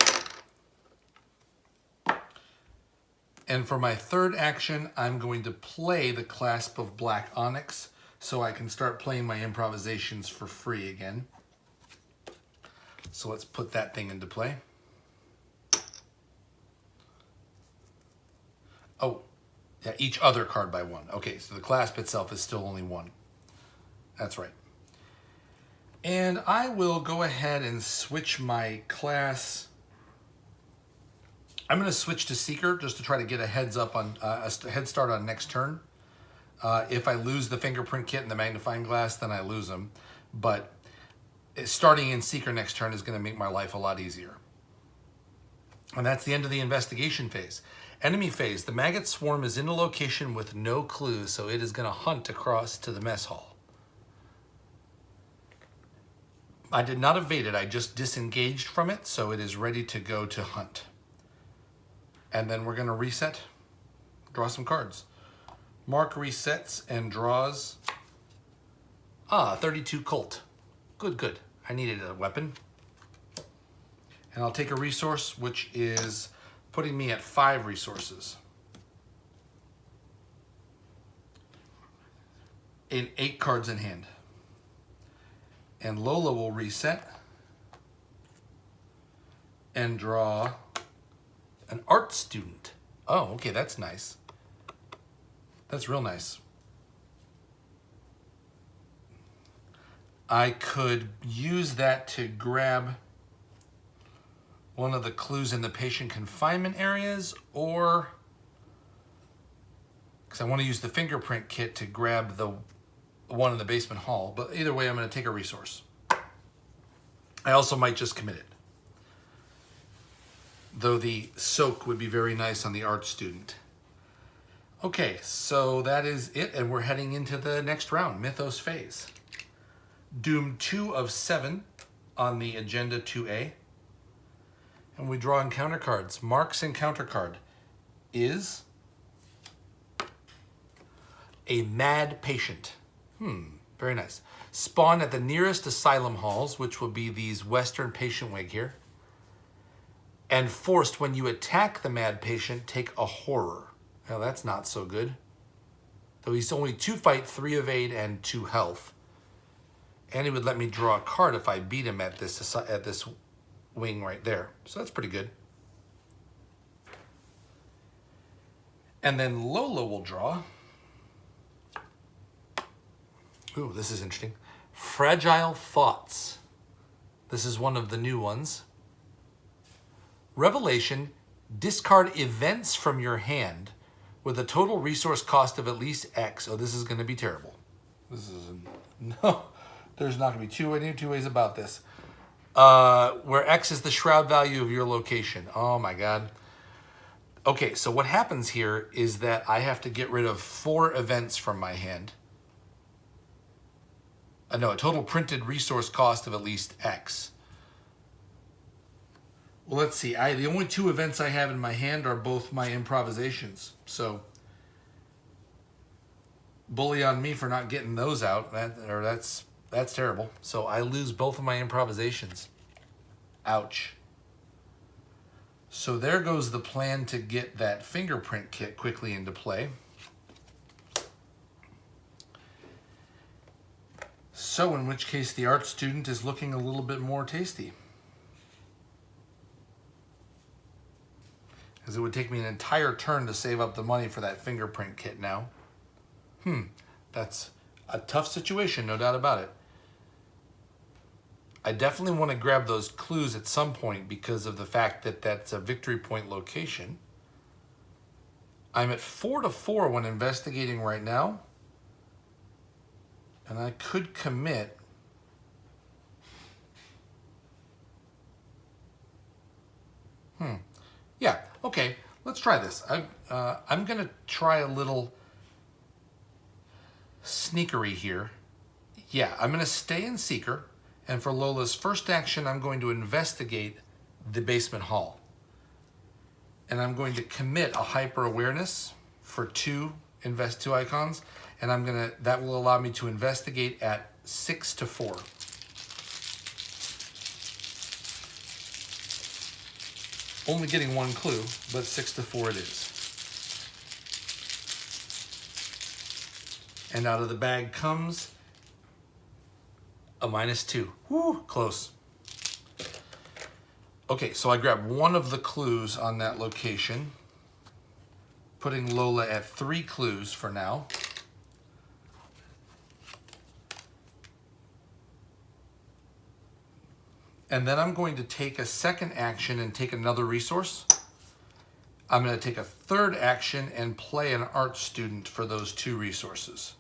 And for my third action, I'm going to play the Clasp of Black Onyx so I can start playing my improvisations for free again. So let's put that thing into play. Oh, yeah, each other card by one. Okay, so the clasp itself is still only one. That's right. And I will go ahead and switch my class. I'm going to switch to Seeker just to try to get a heads up on a head start on next turn. If I lose the fingerprint kit and the magnifying glass, then I lose them. But starting in Seeker next turn is going to make my life a lot easier. And that's the end of the investigation phase. Enemy phase. The maggot swarm is in a location with no clues, so it is going to hunt across to the mess hall. I did not evade it. I just disengaged from it, so it is ready to go to hunt. And then we're going to reset, draw some cards. Mark resets and draws 32 Colt. Good, good. I needed a weapon. And I'll take a resource, which is putting me at 5 resources. In 8 cards in hand. And Lola will reset and draw an art student. Oh, okay, that's nice. That's real nice. I could use that to grab one of the clues in the patient confinement areas, or because I want to use the fingerprint kit to grab the one in the basement hall. But either way, I'm going to take a resource. I also might just commit it, though the soak would be very nice on the art student. Okay, so that is it, and we're heading into the next round, Mythos phase. Doom 2 of 7 on the agenda 2A. And we draw encounter cards. Mark's encounter card is a mad patient. Very nice. Spawn at the nearest asylum halls, which will be these Western patient wig here. And forced when you attack the mad patient, take a horror. Now that's not so good. Though he's only 2 fight, 3 evade, and 2 health. And he would let me draw a card if I beat him at this wing right there. So that's pretty good. And then Lola will draw. Ooh, this is interesting. Fragile Thoughts. This is one of the new ones. Revelation, discard events from your hand with a total resource cost of at least X. Oh, this is going to be terrible. This is, no, there's not going to be two ways about this. Where X is the shroud value of your location. Oh my God. Okay, so what happens here is that I have to get rid of 4 events from my hand. No, a total printed resource cost of at least X. Well, let's see. The only 2 events I have in my hand are both my improvisations. So, bully on me for not getting those out. That's terrible. So I lose both of my improvisations. Ouch. So there goes the plan to get that fingerprint kit quickly into play. So in which case the art student is looking a little bit more tasty. Because it would take me an entire turn to save up the money for that fingerprint kit now. That's a tough situation, no doubt about it. I definitely want to grab those clues at some point because of the fact that that's a victory point location. I'm at 4-4 when investigating right now. And I could commit. Yeah, okay, let's try this. I'm going to try a little sneakery here. Yeah, I'm going to stay in Seeker. And for Lola's first action, I'm going to investigate the basement hall. And I'm going to commit a hyper awareness for 2 icons. And that will allow me to investigate at 6-4. Only getting 1 clue, but 6-4 it is. And out of the bag comes a -2. Woo, close. Okay, so I grabbed one of the clues on that location, putting Lola at 3 clues for now. And then I'm going to take a second action and take another resource. I'm going to take a third action and play an art student for those 2 resources.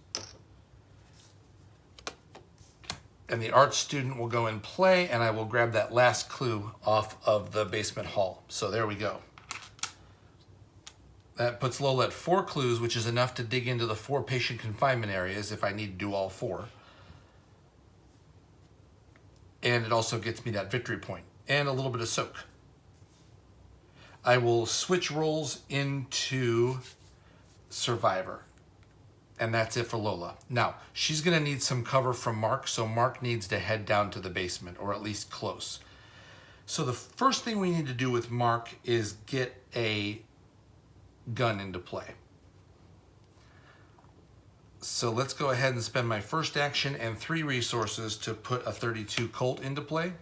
And the art student will go and play, and I will grab that last clue off of the basement hall. So there we go. That puts Lola at 4 clues, which is enough to dig into the 4 patient confinement areas if I need to do all 4. And it also gets me that victory point and a little bit of soak. I will switch roles into Survivor. And that's it for Lola. Now, she's going to need some cover from Mark, so Mark needs to head down to the basement, or at least close. So the first thing we need to do with Mark is get a gun into play. So let's go ahead and spend my first action and 3 resources to put a 32 Colt into play.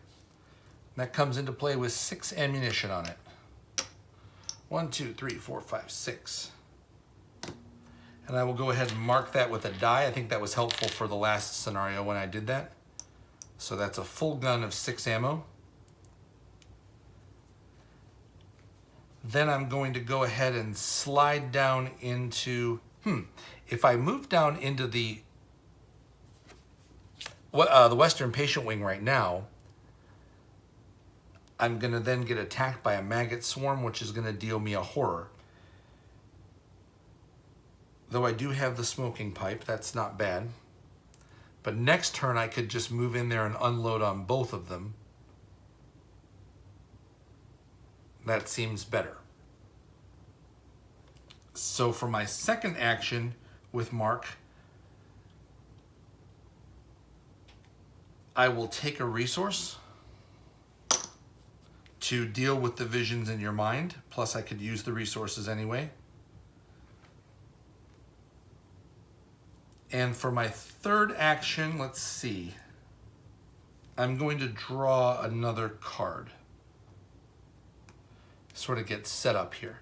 That comes into play with 6 ammunition on it. 1, 2, 3, 4, 5, 6. And I will go ahead and mark that with a die. I think that was helpful for the last scenario when I did that. So that's a full gun of 6 ammo. Then I'm going to go ahead and slide down into, if I move down into the Western Patient Wing right now, I'm gonna then get attacked by a maggot swarm, which is gonna deal me a horror. Though I do have the smoking pipe, that's not bad. But next turn I could just move in there and unload on both of them. That seems better. So for my second action with Mark, I will take a resource to deal with the visions in your mind. Plus I could use the resources anyway. And for my third action, let's see. I'm going to draw another card. Sort of get set up here.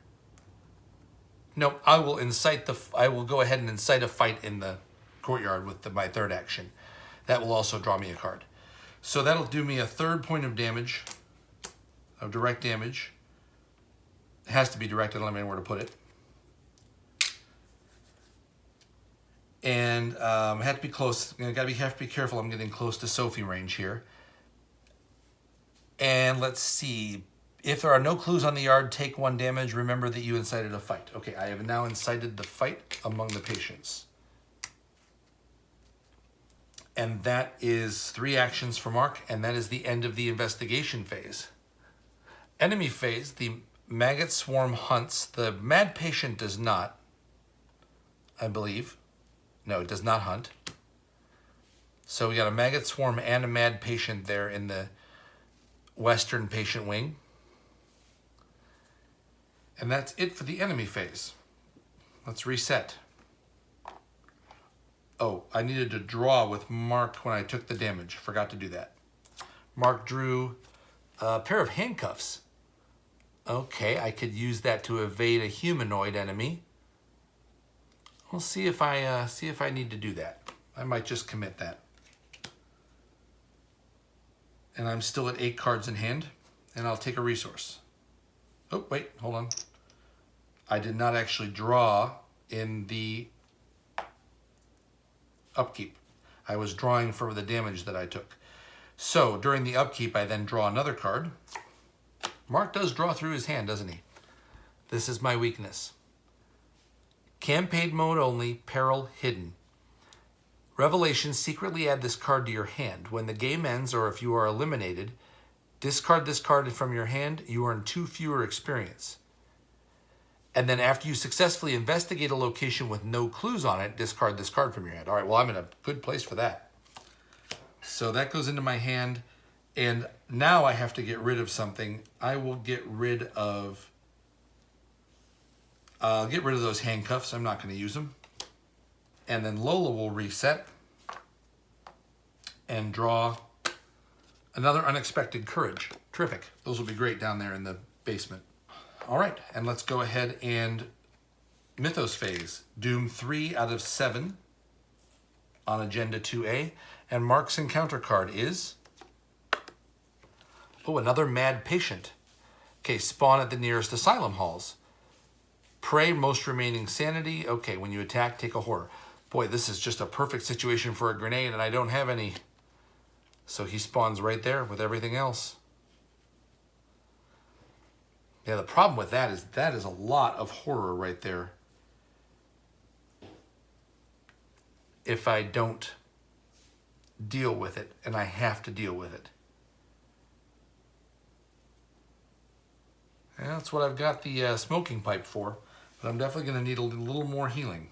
No, I will go ahead and incite a fight in the courtyard with my third action. That will also draw me a card. So that'll do me a 3rd point of damage, of direct damage. It has to be direct, I don't have anywhere to put it. And I have to be close. I have to be careful. I'm getting close to Sophie range here. And let's see. If there are no clues on the yard, take 1 damage. Remember that you incited a fight. Okay, I have now incited the fight among the patients. And that is 3 actions for Mark, and that is the end of the investigation phase. Enemy phase, the maggot swarm hunts. The mad patient does not, I believe. No, it does not hunt. So we got a maggot swarm and a mad patient there in the Western Patient Wing. And that's it for the enemy phase. Let's reset. Oh, I needed to draw with Mark when I took the damage. Forgot to do that. Mark drew a pair of handcuffs. Okay, I could use that to evade a humanoid enemy. We'll see if I need to do that. I might just commit that. And I'm still at 8 cards in hand, and I'll take a resource. Oh, wait, hold on. I did not actually draw in the upkeep. I was drawing for the damage that I took. So during the upkeep, I then draw another card. Mark does draw through his hand, doesn't he? This is my weakness. Campaign mode only, peril hidden. Revelations, secretly add this card to your hand. When the game ends, or if you are eliminated, discard this card from your hand. You earn 2 fewer experience. And then after you successfully investigate a location with no clues on it, discard this card from your hand. All right, well, I'm in a good place for that. So that goes into my hand. And now I have to get rid of something. I will get rid of... I'll get rid of those handcuffs. I'm not going to use them. And then Lola will reset and draw another unexpected courage. Terrific. Those will be great down there in the basement. All right, and let's go ahead and Mythos phase. Doom 3 out of 7 on Agenda 2A. And Mark's encounter card is... oh, another Mad Patient. Okay, spawn at the nearest asylum halls. Prey, most remaining sanity. Okay, when you attack, take a horror. Boy, this is just a perfect situation for a grenade, and I don't have any. So he spawns right there with everything else. Yeah, the problem with that is a lot of horror right there. If I don't deal with it, and I have to deal with it. And that's what I've got the smoking pipe for, but I'm definitely going to need a little more healing.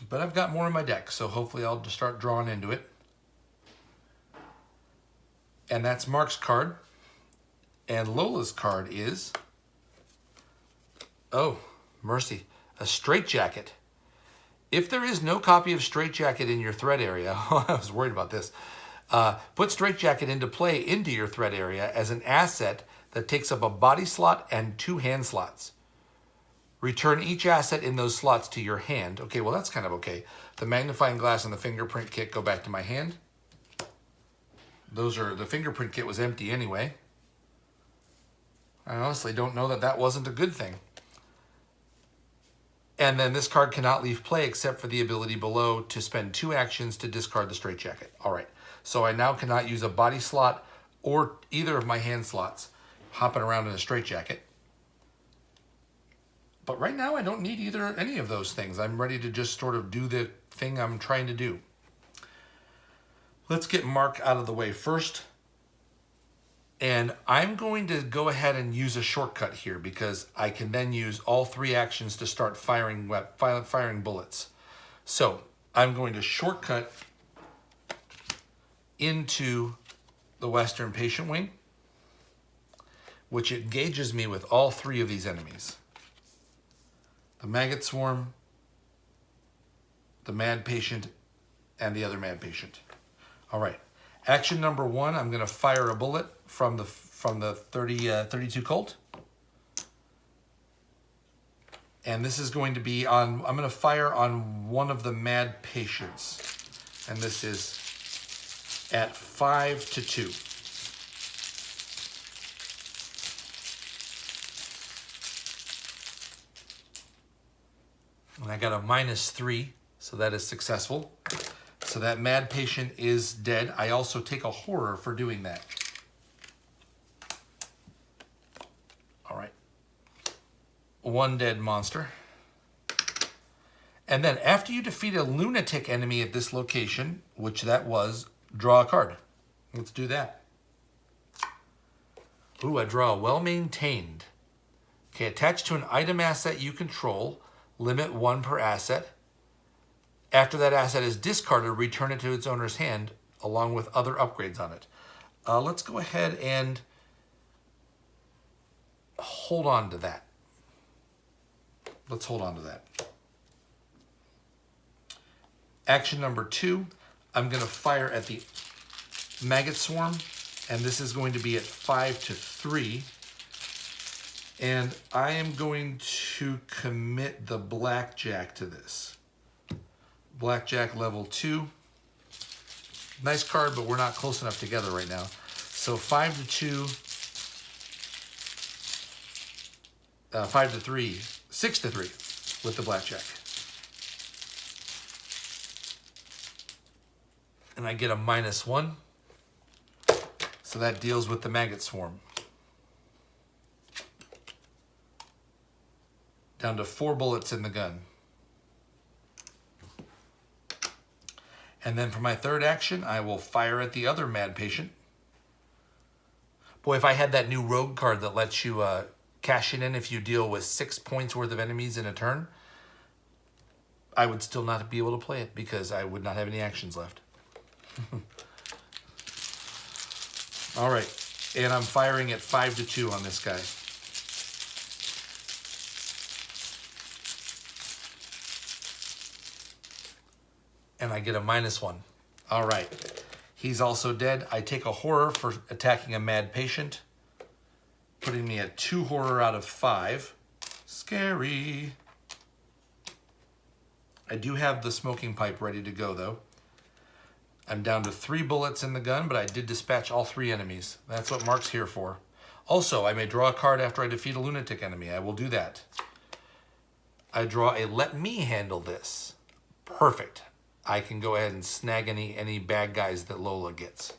But I've got more in my deck, so hopefully I'll just start drawing into it. And that's Mark's card. And Lola's card is... oh, mercy. A straitjacket. If there is no copy of straitjacket in your threat area... I was worried about this. Put straitjacket into play into your threat area as an asset that takes up a body slot and 2 hand slots. Return each asset in those slots to your hand. Okay, well that's kind of okay. The magnifying glass and the fingerprint kit go back to my hand. The fingerprint kit was empty anyway. I honestly don't know that wasn't a good thing. And then this card cannot leave play except for the ability below to spend 2 actions to discard the straitjacket. All right, so I now cannot use a body slot or either of my hand slots hopping around in a straitjacket. But right now I don't need any of those things. I'm ready to just sort of do the thing I'm trying to do. Let's get Mark out of the way first. And I'm going to go ahead and use a shortcut here because I can then use all 3 actions to start firing bullets. So I'm going to shortcut into the Western Patient Wing, which engages me with all 3 of these enemies. The Maggot Swarm, the Mad Patient, and the other Mad Patient. All right. Action number 1, I'm going to fire a bullet from the 32 Colt. And this is going to be on, I'm going to fire on one of the Mad Patients. And this is at 5 to 2. And I got a -3, so that is successful. So that Mad Patient is dead. I also take a horror for doing that. All right. 1 dead monster. And then after you defeat a lunatic enemy at this location, which that was, draw a card. Let's do that. Ooh, I draw a well-maintained. Okay, attached to an item asset you control, limit 1 per asset. After that asset is discarded, return it to its owner's hand along with other upgrades on it. Let's go ahead and hold on to that. Let's hold on to that. Action number 2, I'm going to fire at the Maggot Swarm, and this is going to be at 5 to 3. And I am going to commit the Blackjack to this. Blackjack level 2. Nice card, but we're not close enough together right now. So 5 to 2, 5 to 3, 6 to 3 with the Blackjack. And I get a -1. So that deals with the Maggot Swarm. Down to 4 bullets in the gun. And then for my third action, I will fire at the other Mad Patient. Boy, if I had that new Rogue card that lets you cash it in if you deal with 6 points worth of enemies in a turn, I would still not be able to play it because I would not have any actions left. All right, and I'm firing at 5 to 2 on this guy. And I get a -1. All right. He's also dead. I take a horror for attacking a mad patient, putting me at 2 horror out of 5. Scary. I do have the smoking pipe ready to go, though. I'm down to 3 bullets in the gun, but I did dispatch all 3 enemies. That's what Mark's here for. Also, I may draw a card after I defeat a lunatic enemy. I will do that. I draw a let me handle this. Perfect. I can go ahead and snag any bad guys that Lola gets.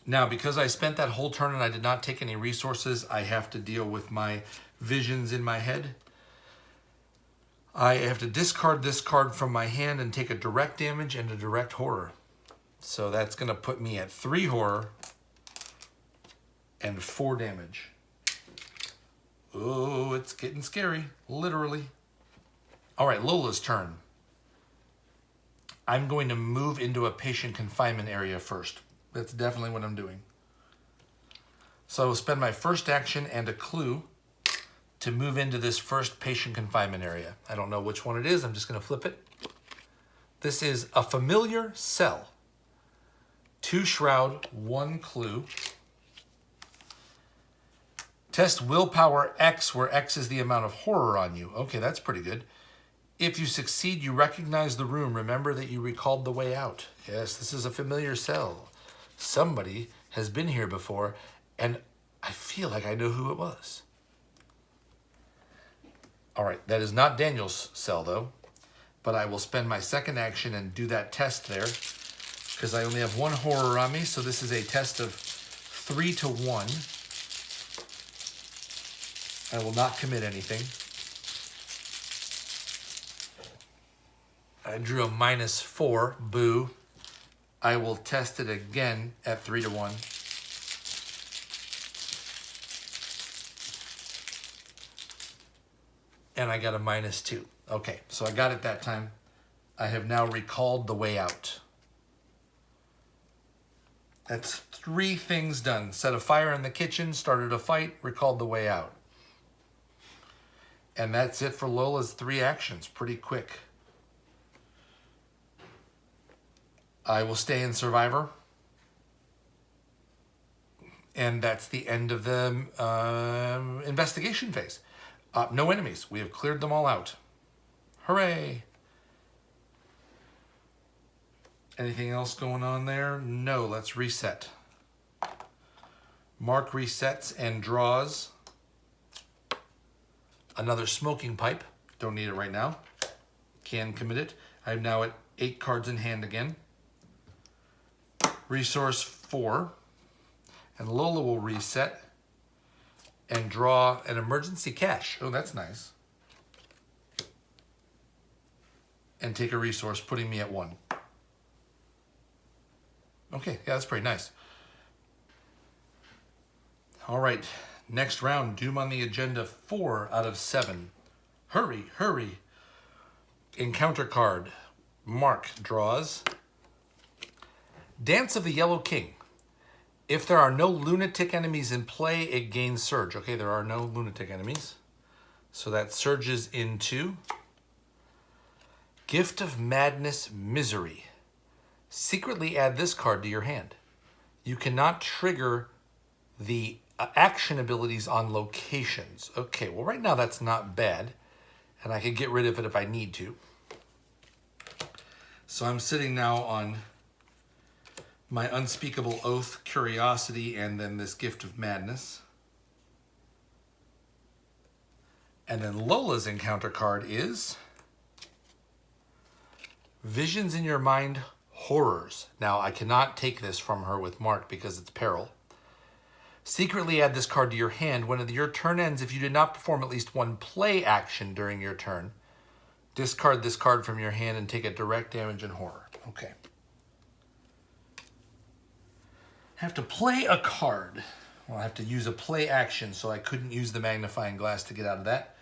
Now, because I spent that whole turn and I did not take any resources, I have to deal with my visions in my head. I have to discard this card from my hand and take a direct damage and a direct horror. So that's going to put me at 3 horror and 4 damage. Oh, it's getting scary, literally. All right, Lola's turn. I'm going to move into a patient confinement area first. That's definitely what I'm doing. So I will spend my first action and a clue to move into this first patient confinement area. I don't know which one it is. I'm just going to flip it. This is a familiar cell. 2 shroud, 1 clue. Test willpower X, where X is the amount of horror on you. Okay, that's pretty good. If you succeed, you recognize the room. Remember that you recalled the way out. Yes, this is a familiar cell. Somebody has been here before, and I feel like I know who it was. All right, that is not Daniel's cell, though. But I will spend my second action and do that test there, because I only have 1 horror on me, so this is a test of 3 to 1. I will not commit anything. I drew a -4, boo. I will test it again at 3 to 1. And I got a -2. Okay, so I got it that time. I have now recalled the way out. That's 3 things done. Set a fire in the kitchen, started a fight, recalled the way out. And that's it for Lola's 3 actions. Pretty quick. I will stay in Survivor. And that's the end of the investigation phase. No enemies. We have cleared them all out. Hooray! Anything else going on there? No, let's reset. Mark resets and draws another smoking pipe. Don't need it right now. Can commit it. I'm now at 8 cards in hand again. Resource 4. And Lola will reset and draw an emergency cache. Oh, that's nice. And take a resource, putting me at 1. Okay, yeah, that's pretty nice. All right, next round, Doom on the agenda, 4 out of 7. Hurry, hurry. Encounter card. Mark draws Dance of the Yellow King. If there are no lunatic enemies in play, it gains surge. Okay, there are no lunatic enemies. So that surges into Gift of Madness, Misery. Secretly add this card to your hand. You cannot trigger the action abilities on locations. Okay, well right now that's not bad. And I can get rid of it if I need to. So I'm sitting now on my Unspeakable Oath, Curiosity, and then this Gift of Madness. And then Lola's encounter card is Visions in Your Mind, Horrors. Now, I cannot take this from her with Mark because it's peril. Secretly add this card to your hand. When your turn ends, if you did not perform at least 1 play action during your turn, discard this card from your hand and take a direct damage and horror. Okay. I have to play a card. Well, I have to use a play action, so I couldn't use the magnifying glass to get out of that.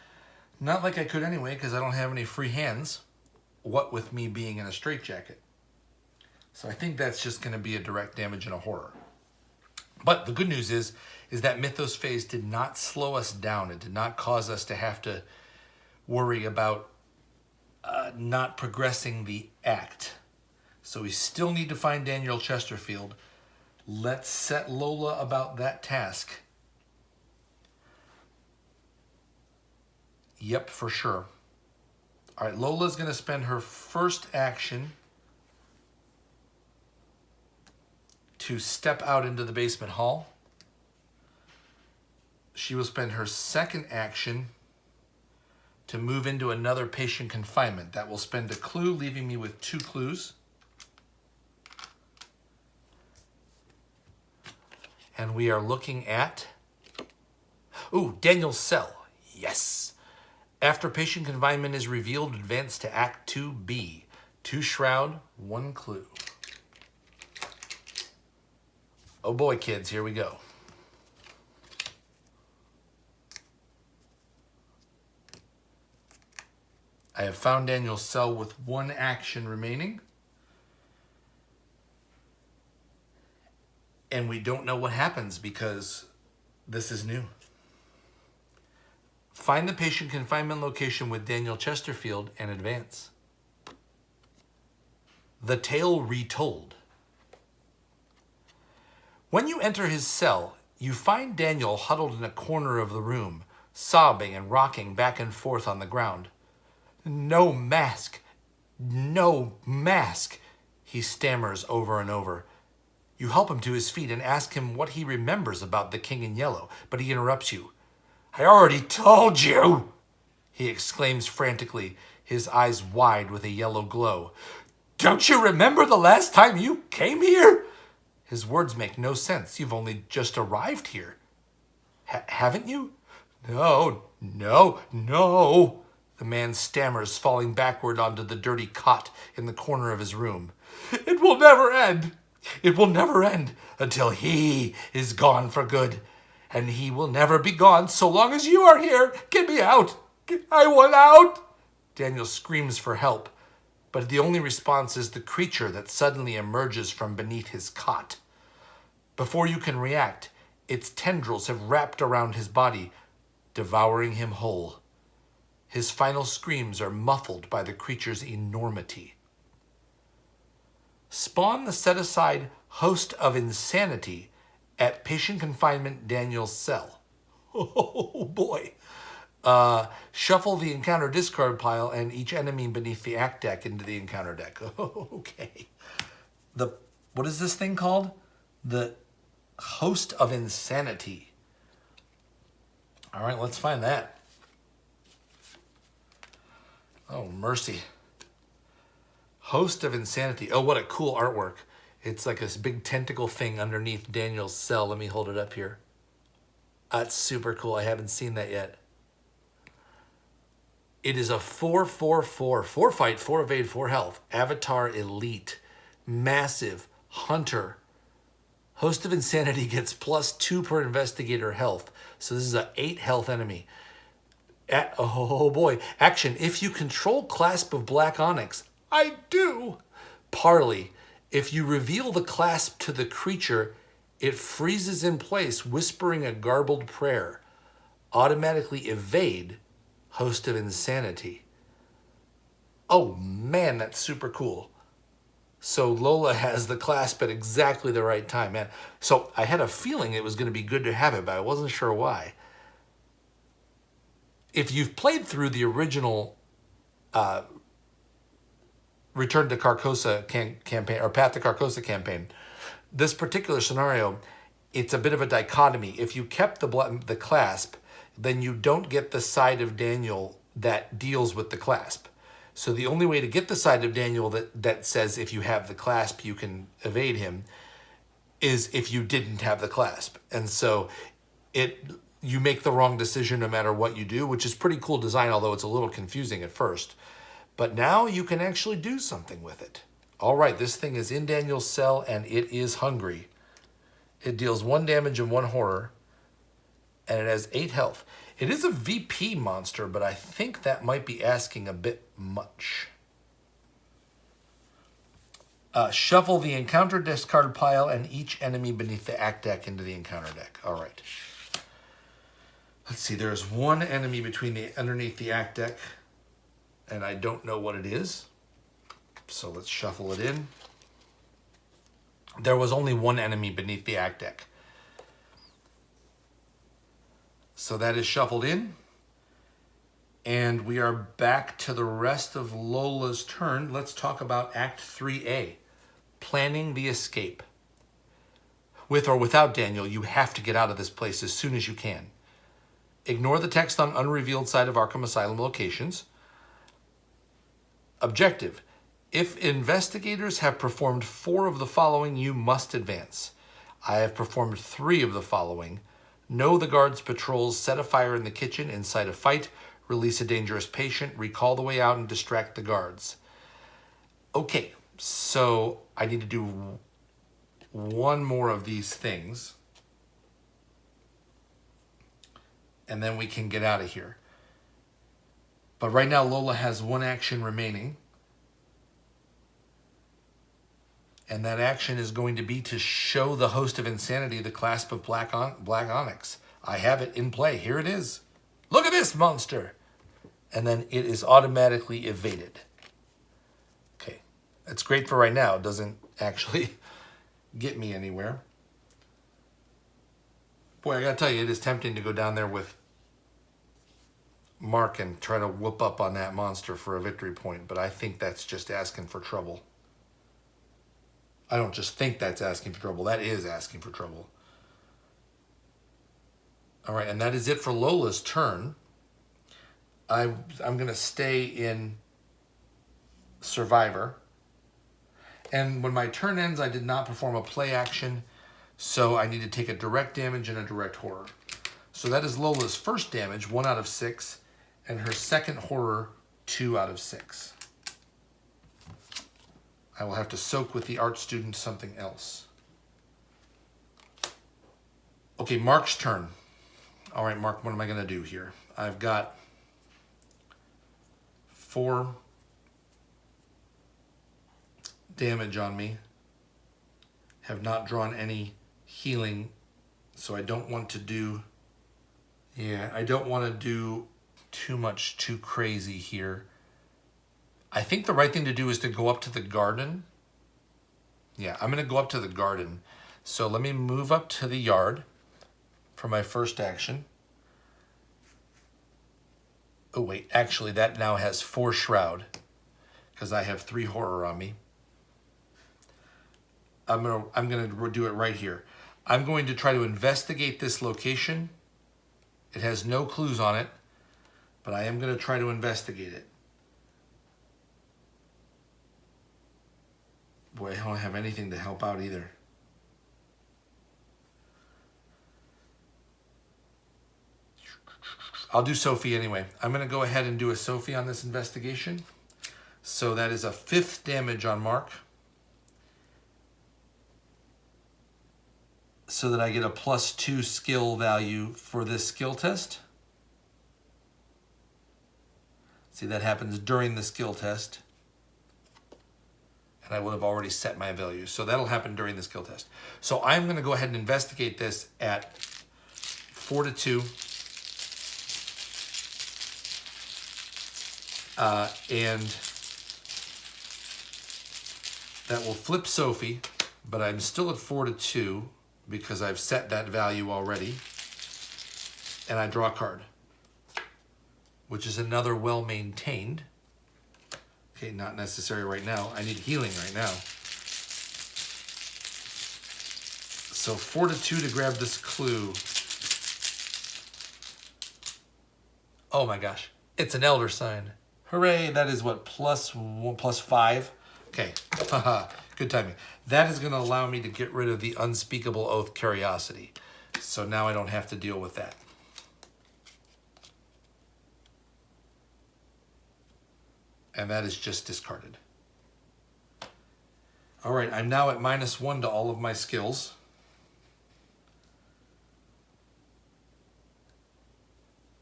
Not like I could anyway, because I don't have any free hands. What with me being in a straitjacket. So I think that's just going to be a direct damage and a horror. But the good news is that Mythos phase did not slow us down. It did not cause us to have to worry about not progressing the act. So we still need to find Daniel Chesterfield. Let's set Lola about that task. Yep, for sure. All right, Lola's going to spend her first action to step out into the basement hall. She will spend her second action to move into another patient confinement. That will spend a clue, leaving me with 2 clues. And we are looking at, Daniel's cell. Yes. After patient confinement is revealed, advance to Act 2B. 2 shroud, 1 clue. Oh boy, kids, here we go. I have found Daniel's cell with 1 action remaining. And we don't know what happens because this is new. Find the patient confinement location with Daniel Chesterfield and advance. The Tale Retold. When you enter his cell, you find Daniel huddled in a corner of the room, sobbing and rocking back and forth on the ground. No mask, no mask, he stammers over and over. You help him to his feet and ask him what he remembers about the King in Yellow, but he interrupts you. I already told you, he exclaims frantically, his eyes wide with a yellow glow. Don't you remember the last time you came here? His words make no sense. You've only just arrived here. Haven't you? No. The man stammers, falling backward onto the dirty cot in the corner of his room. It will never end. It will never end until he is gone for good. And he will never be gone so long as you are here. Get me out. I want out. Daniel screams for help, but the only response is the creature that suddenly emerges from beneath his cot. Before you can react, its tendrils have wrapped around his body, devouring him whole. His final screams are muffled by the creature's enormity. Spawn the set-aside Host of Insanity at patient confinement Daniel's cell. Oh boy. Shuffle the encounter discard pile and each enemy beneath the act deck into the encounter deck. Okay. What is this thing called? The Host of Insanity. All right, let's find that. Oh, mercy. Host of Insanity. Oh, what a cool artwork. It's like this big tentacle thing underneath Daniel's cell. Let me hold it up here. That's super cool. I haven't seen that yet. It is a 4/4/4. 4 fight, 4 evade, 4 health. Avatar Elite. Massive. Hunter. Host of Insanity gets +2 per investigator health. So this is a 8 health enemy. Oh boy. Action. If you control Clasp of Black Onyx. I do. Parley. If you reveal the clasp to the creature, it freezes in place, whispering a garbled prayer. Automatically evade Host of Insanity. Oh man, that's super cool. So Lola has the clasp at exactly the right time, man. So I had a feeling it was going to be good to have it, but I wasn't sure why. If you've played through the original Return to Carcosa campaign, or Path to Carcosa campaign, this particular scenario, it's a bit of a dichotomy. If you kept the clasp, then you don't get the side of Daniel that deals with the clasp. So the only way to get the side of Daniel that says if you have the clasp, you can evade him, is if you didn't have the clasp. And so you make the wrong decision no matter what you do, which is pretty cool design, although it's a little confusing at first. But now you can actually do something with it. All right, this thing is in Daniel's cell, and it is hungry. It deals 1 damage and 1 horror, and it has 8 health. It is a VP monster, but I think that might be asking a bit much. Shuffle the encounter discard pile and each enemy beneath the act deck into the encounter deck. All right. Let's see, there's 1 enemy underneath the act deck. and I don't know what it is. So let's shuffle it in. There was only one enemy beneath the act deck. So that is shuffled in. And we are back to the rest of Lola's turn. Let's talk about Act 3A, planning the escape. With or without Daniel, you have to get out of this place as soon as you can. Ignore the text on unrevealed side of Arkham Asylum locations. Objective. If investigators have performed 4 of the following, you must advance. I have performed 3 of the following. Know the guards' patrols, set a fire in the kitchen, incite a fight, release a dangerous patient, recall the way out, and distract the guards. Okay, so I need to do one more of these things. And then we can get out of here. But right now, Lola has 1 action remaining. And that action is going to be to show the host of insanity the clasp of black onyx. I have it in play. Here it is. Look at this monster. And then it is automatically evaded. Okay, that's great for right now. It doesn't actually get me anywhere. Boy, I gotta tell you, it is tempting to go down there with Mark and try to whoop up on that monster for a victory point, but I think that's just asking for trouble. I don't just think that's asking for trouble. That is asking for trouble. All right, and that is it for Lola's turn. I'm going to stay in Survivor. And when my turn ends, I did not perform a play action, so I need to take a direct damage and a direct horror. So that is Lola's first damage, 1 out of 6, and her second horror, 2 out of 6. I will have to soak with the art student something else. Okay, Mark's turn. All right, Mark, what am I going to do here? I've got 4 damage on me. Have not drawn any healing, so I don't want to do... Yeah, I don't want to do too much too crazy here. I think the right thing to do is to go up to the garden. Yeah, I'm going to go up to the garden. So let me move up to the yard for my first action. Oh, wait. Actually, that now has 4 shroud because I have 3 horror on me. I'm going to do it right here. I'm going to try to investigate this location. It has no clues on it, but I am going to try to investigate it. Boy, I don't have anything to help out either. I'll do Sophie anyway. I'm going to go ahead and do a Sophie on this investigation. So that is a 5th damage on Mark. So that I get a +2 skill value for this skill test. See, that happens during the skill test. And I would have already set my value. So that'll happen during the skill test. So I'm going to go ahead and investigate this at 4 to 2. And that will flip Sophie, but I'm still at 4 to 2 because I've set that value already. And I draw a card, which is another well-maintained. Okay, not necessary right now. I need healing right now. So 4 to 2 to grab this clue. Oh my gosh, it's an elder sign. Hooray, that is what, +1, +5? Okay, haha, good timing. That is gonna allow me to get rid of the Unspeakable Oath Curiosity. So now I don't have to deal with that. And that is just discarded. All right, I'm now at -1 to all of my skills.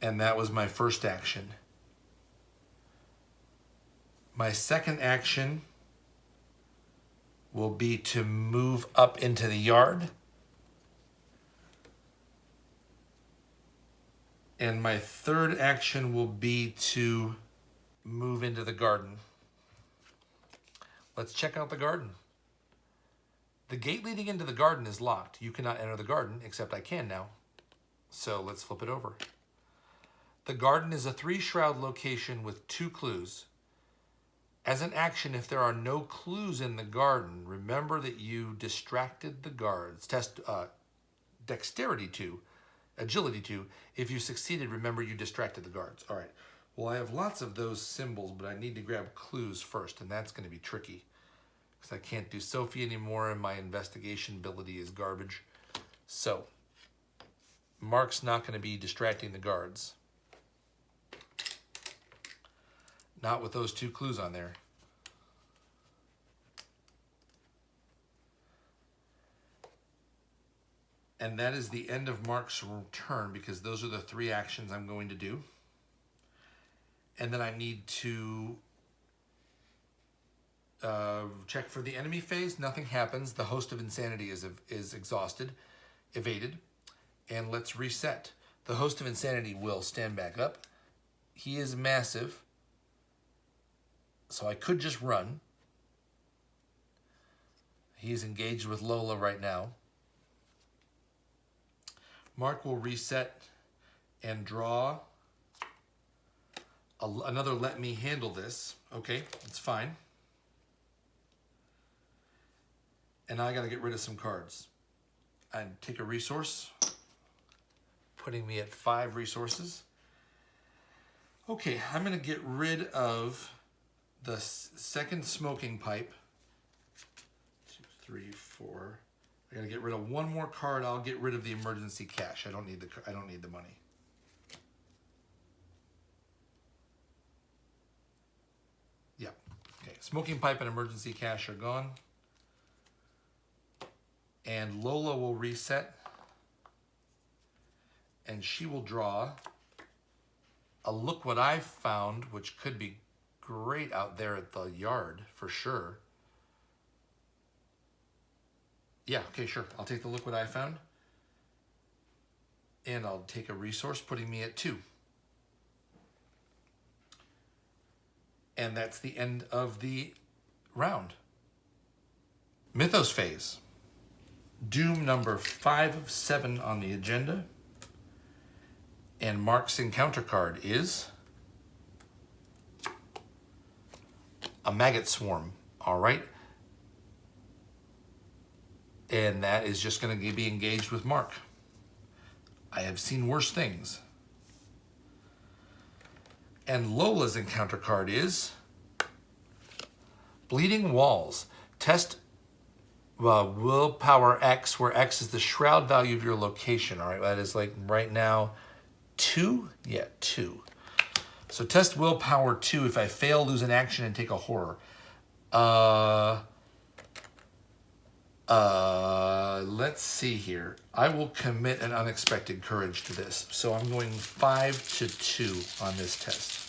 And that was my first action. My second action will be to move up into the yard. And my third action will be to move into the garden. Let's check out the garden. The gate leading into the garden is locked. You cannot enter the garden, except I can now. So let's flip it over. The garden is a 3-shroud location with 2 clues. As an action, if there are no clues in the garden, remember that you distracted the guards. Test dexterity 2, agility 2. If you succeeded, remember you distracted the guards. All right. Well, I have lots of those symbols, but I need to grab clues first, and that's going to be tricky because I can't do Sophie anymore, and my investigation ability is garbage. So Mark's not going to be distracting the guards. Not with those 2 clues on there. And that is the end of Mark's turn because those are the 3 actions I'm going to do. And then I need to check for the enemy phase. Nothing happens. The host of insanity is exhausted, evaded. And let's reset. The host of insanity will stand back up. He is massive. So I could just run. He's engaged with Lola right now. Mark will reset and draw another let me handle this. Okay, that's fine. And now I got to get rid of some cards. I'd take a resource, putting me at 5 resources. Okay, I'm going to get rid of the second smoking pipe. 2, 3, 4. I gotta get rid of 1 more card. I'll get rid of the emergency cash. I don't need the money. Yeah. Okay. Smoking pipe and emergency cash are gone. And Lola will reset. And she will draw a look what I found, which could be great out there at the yard for sure. Yeah, okay, sure. I'll take the look what I found. And I'll take a resource, putting me at 2. And that's the end of the round. Mythos phase. Doom number 5 of 7 on the agenda. And Mark's encounter card is a maggot swarm. All right. And that is just going to be engaged with Mark. I have seen worse things. And Lola's encounter card is Bleeding Walls. Test willpower X, where X is the shroud value of your location. All right, that is like right now 2? Yeah, 2. So test willpower 2. If I fail, lose an action and take a horror. Let's see here. I will commit an unexpected courage to this. So I'm going 5 to 2 on this test.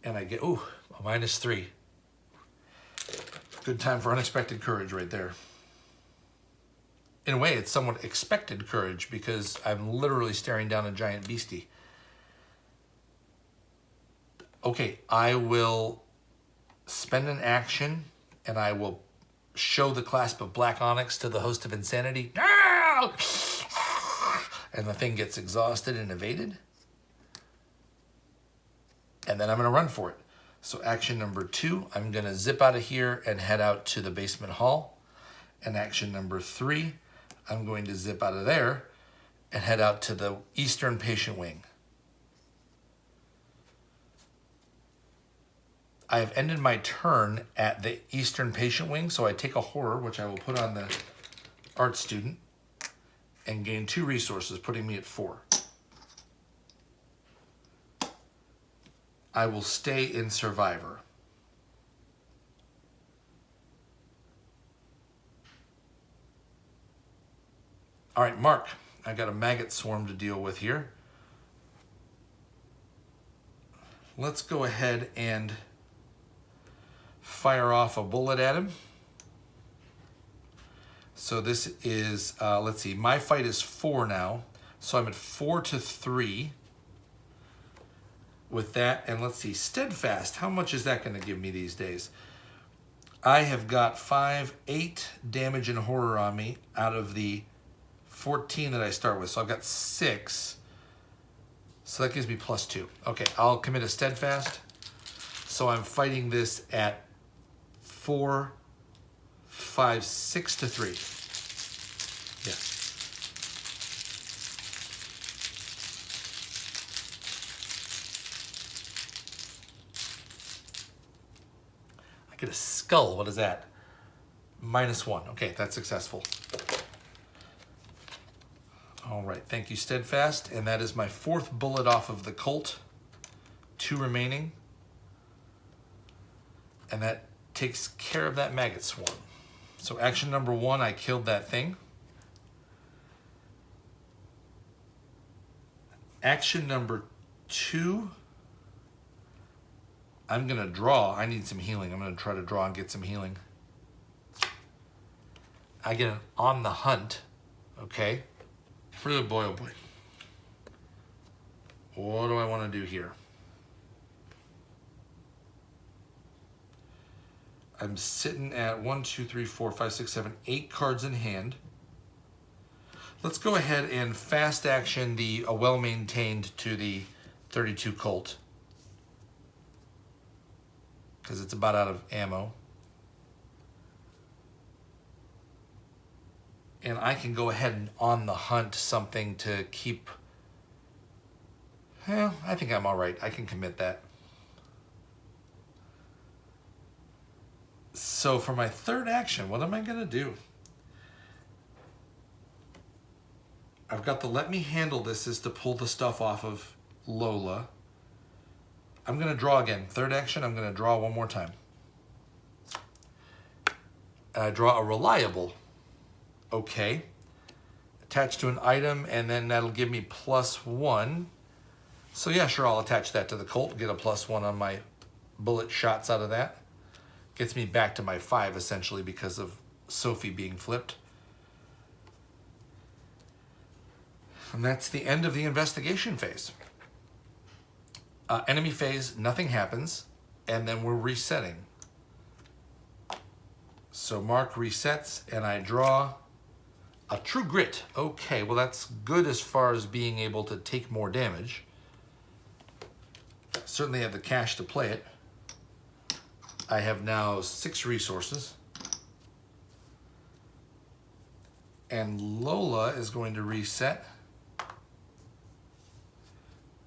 And I get, ooh, a -3. Good time for unexpected courage right there. In a way, it's somewhat expected courage because I'm literally staring down a giant beastie. Okay, I will spend an action and I will show the clasp of black onyx to the host of insanity. And the thing gets exhausted and evaded. And then I'm going to run for it. So action number 2, I'm going to zip out of here and head out to the basement hall. And action number 3, I'm going to zip out of there and head out to the eastern patient wing. I have ended my turn at the eastern patient wing, so I take a horror, which I will put on the art student, and gain 2 resources, putting me at 4. I will stay in Survivor. All right, Mark, I got a maggot swarm to deal with here. Let's go ahead and fire off a bullet at him. So this is, let's see, my fight is 4 now. So I'm at 4 to 3 with that. And let's see, steadfast, how much is that going to give me these days? I have got 8 damage and horror on me out of the 14 that I start with. So I've got 6. So that gives me +2. Okay, I'll commit a steadfast. So I'm fighting this at 4, 5, 6 to 3. Yes. I get a skull. What is that? -1. Okay, that's successful. All right, thank you, Steadfast. And that is my 4th bullet off of the Colt. 2 remaining. And that takes care of that maggot swarm. So action number 1, I killed that thing. Action number 2, I'm gonna draw. I need some healing. I'm gonna try to draw and get some healing. I get an on the hunt, okay? Oh boy, oh boy. What do I want to do here? I'm sitting at 1, 2, 3, 4, 5, 6, 7, 8 cards in hand. Let's go ahead and fast action the well-maintained to the 32 Colt, because it's about out of ammo. And I can go ahead and on the hunt something to keep. Well, I think I'm all right. I can commit that. So for my 3rd action, what am I gonna do? I've got the let me handle this is to pull the stuff off of Lola. I'm gonna draw again. 3rd action, I'm gonna draw one more time. And I draw a reliable. Okay. Attached to an item, and then that'll give me +1. So yeah, sure, I'll attach that to the Colt, get a +1 on my bullet shots out of that. Gets me back to my 5, essentially, because of Sophie being flipped. And that's the end of the investigation phase. Enemy phase, nothing happens, and then we're resetting. So Mark resets, and I draw a True Grit. Okay, well that's good as far as being able to take more damage. Certainly have the cash to play it. I have now 6 resources. And Lola is going to reset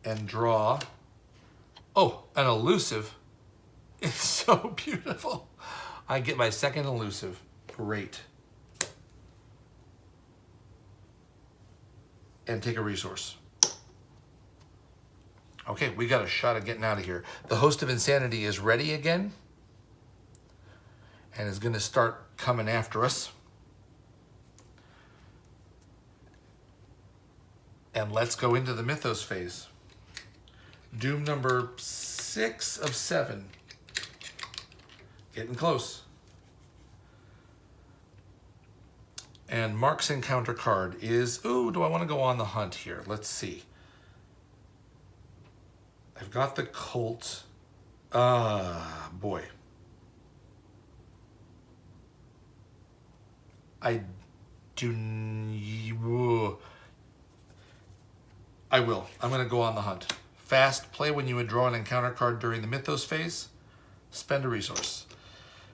and draw. Oh, an elusive. It's so beautiful. I get my 2nd elusive. Great. And take a resource. Okay, we got a shot at getting out of here. The Host of Insanity is ready again and is going to start coming after us. And let's go into the Mythos phase. Doom number 6 of 7. Getting close. And Mark's encounter card is, ooh, do I want to go on the hunt here? Let's see. I've got the Colt. Boy. I will. I'm going to go on the hunt. Fast, play when you would draw an encounter card during the Mythos phase. Spend a resource.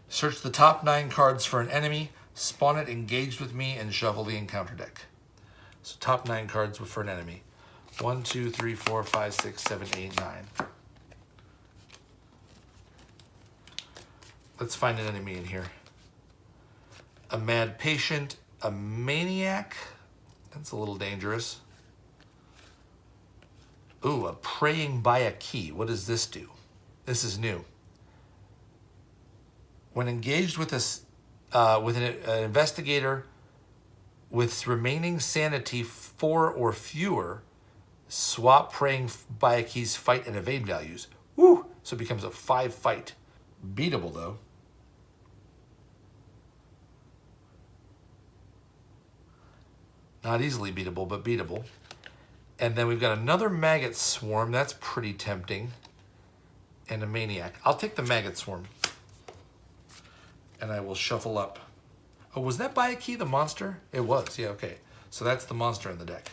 Search the top 9 cards for an enemy, spawn it engaged with me, and shuffle the encounter deck. So top 9 cards for an enemy. 1, 2, 3, 4, 5, 6, 7, 8, 9. Let's find an enemy in here. A mad patient, a maniac. That's a little dangerous. Ooh, a praying by a key. What does this do? This is new. When engaged with an investigator with remaining sanity 4 or fewer, swap praying by a key's fight and evade values. Woo! So it becomes a 5 fight. Beatable though. Not easily beatable, but beatable. And then we've got another maggot swarm. That's pretty tempting. And a maniac. I'll take the maggot swarm. And I will shuffle up. Oh, was that buy a key the monster? It was, yeah, okay. So that's the monster in the deck.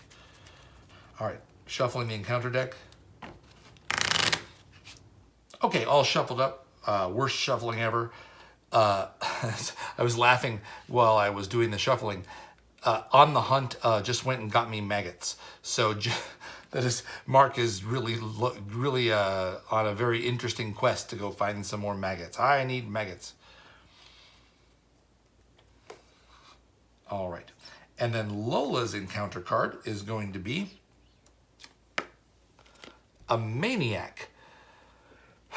All right, shuffling the encounter deck. Okay, all shuffled up. Worst shuffling ever. I was laughing while I was doing the shuffling. On the Hunt just went and got me maggots. So that is, Mark is really on a very interesting quest to go find some more maggots. I need maggots. All right. And then Lola's encounter card is going to be a maniac.